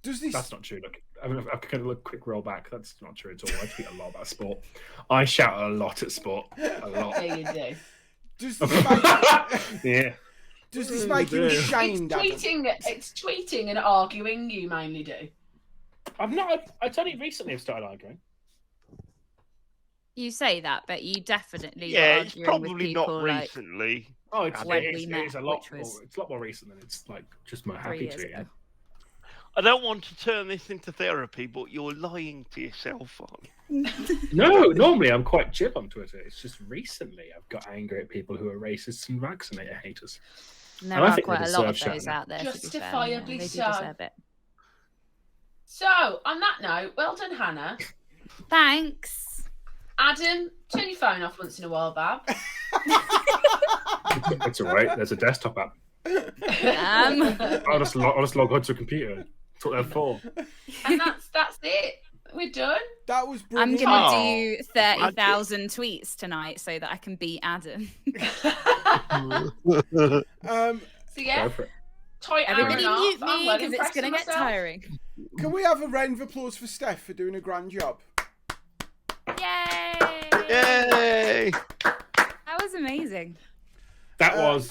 Does this? That's not true. Look, I'm going to look a quick roll back. That's not true at all. I tweet a lot about sport. I shout a lot at sport. A lot. There you do. Does this make? Yeah. Does this make you It's ashamed, Adam? It's tweeting and arguing you mainly do. I've not. It's only recently I've started arguing. You say that, but you definitely Yeah, were it's arguing with probably people not like recently. Oh, it's When it we is, met, it is a lot which more. was It's a lot more recent than it's like just my 3 happy years tweet. ago. I don't want to turn this into therapy, but you're lying to yourself on. No, normally I'm quite chill on Twitter. It's just recently I've got angry at people who are racists and vaccinator haters. And there And I are think quite they a lot of deserve those shouting. out there. To be fair. Justifiably They do so. deserve it. So, on that note, well done, Hannah. Thanks. Adam, turn your phone off once in a while, Bab. It's all right. There's a desktop app. I'll just log onto a computer. That's what they're for. And that's it. We're done. That was I'm brilliant. gonna Oh, do 30,000 tweets tonight so that I can beat Adam. So Um, yeah, Go for it. tight hour Everybody and a mute half. I'm me well because it's impressed gonna with get myself. tiring. can we have a round of applause for Steph for doing a grand job? Yay! Yay! That was amazing. That Uh, was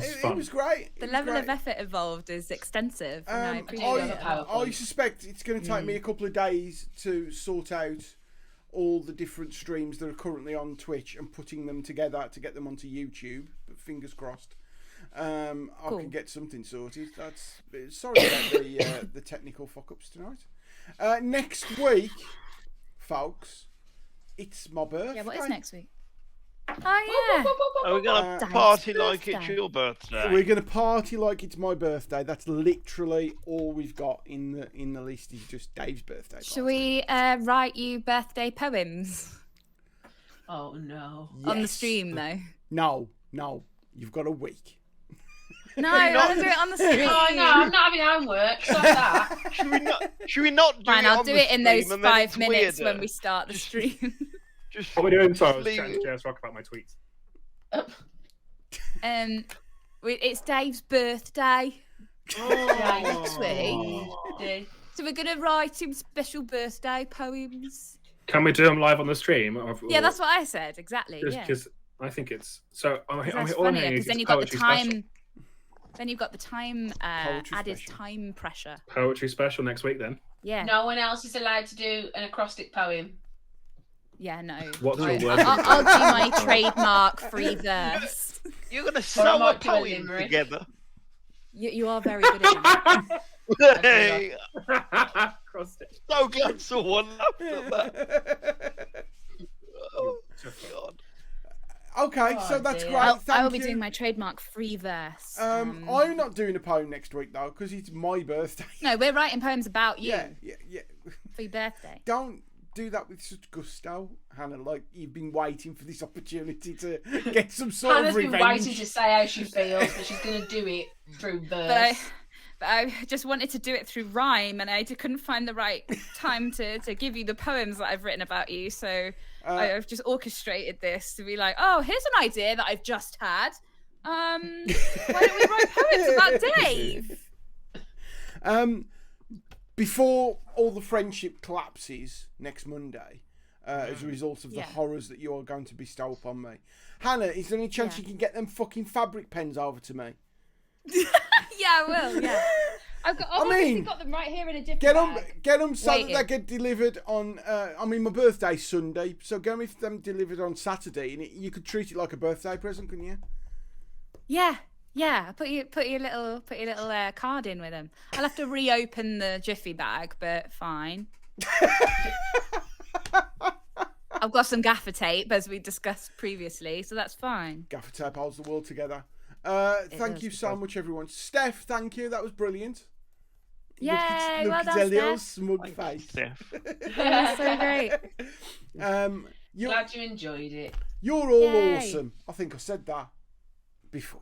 It fun. was great. The It was level great. of effort involved is extensive, and I Um, appreciate I- it. I suspect it's going to take me a couple of days to sort out all the different streams that are currently on Twitch and putting them together to get them onto YouTube. But fingers crossed, I Cool. can get something sorted. That's sorry about the technical fuck ups tonight. Next week, folks, it's my birthday. Yeah, what is next week? Oh Are we gonna Dave's party like it's birthday. your birthday? We're gonna party like it's my birthday. That's literally all we've got in the list. Is just Dave's birthday. yeah. Shall party. we write you birthday poems Oh no. on the Yes. stream though? No. You've got a week. No, I want to do it on the stream. Oh no, I'm not having homework. Stop that. Should we not do Fine, it I'll on do the it in those stream and then 5 it's minutes weirder? when we start the stream. Just What are we doing? Sorry, I was leave chatting it. to JS Rock about my tweets. It's Dave's birthday. Yeah, Sweet. So we're gonna write him special birthday poems. Can we do them live on the stream? Yeah, that's what I said. Exactly. Yeah. Because I think it's so. That's all I'm funnier hearing because is then it's you've got the poetry time. special. Then you've got the time Poetry added special. time pressure. Poetry special next week then. Yeah. No one else is allowed to do an acrostic poem. Yeah. No. What's your Right. word? I'll do my trademark free verse. You're gonna Or I sew a might do a poem limerick. You together. are very good at that. Hey, Crossed it. so glad someone laughed at that. Oh, God. Okay, Oh, so that's dear. great. I Thank will be you. doing my trademark free verse. I'm not doing a poem next week though because it's my birthday. No, we're writing poems about you Yeah. for your birthday. Don't do that with such gusto, Hannah. Like you've been waiting for this opportunity to get some sort Hannah's of been revenge. waiting to say how she feels, but she's going to do it through But verse. I just wanted to do it through rhyme, and I couldn't find the right time to give you the poems that I've written about you. So I've just orchestrated this to be like, oh, here's an idea that I've just had. Why don't we write poems about Dave? Before all the friendship collapses next Monday, as a result of the Yeah. horrors that you are going to bestow upon me, Hannah, is there any chance Yeah. you can get them fucking fabric pens over to me? Yeah, I will. Yeah, I've obviously mean, got them right here in a different Get them, bag. so that Waiting. they get delivered on. My birthday's Sunday, so get them delivered on Saturday, and you could treat it like a birthday present, couldn't you? Yeah. Put your little card in with them. I'll have to reopen the Jiffy bag, but fine. I've got some gaffer tape, as we discussed previously, so that's fine. Gaffer tape holds the world together. Thank does, you it so does. much, everyone. Steph, thank you. That was brilliant. Yay, Look at well done, Elio's Steph. smug face. Steph. That's so great. You're Glad you enjoyed it. all Yay. awesome. I think I said that before.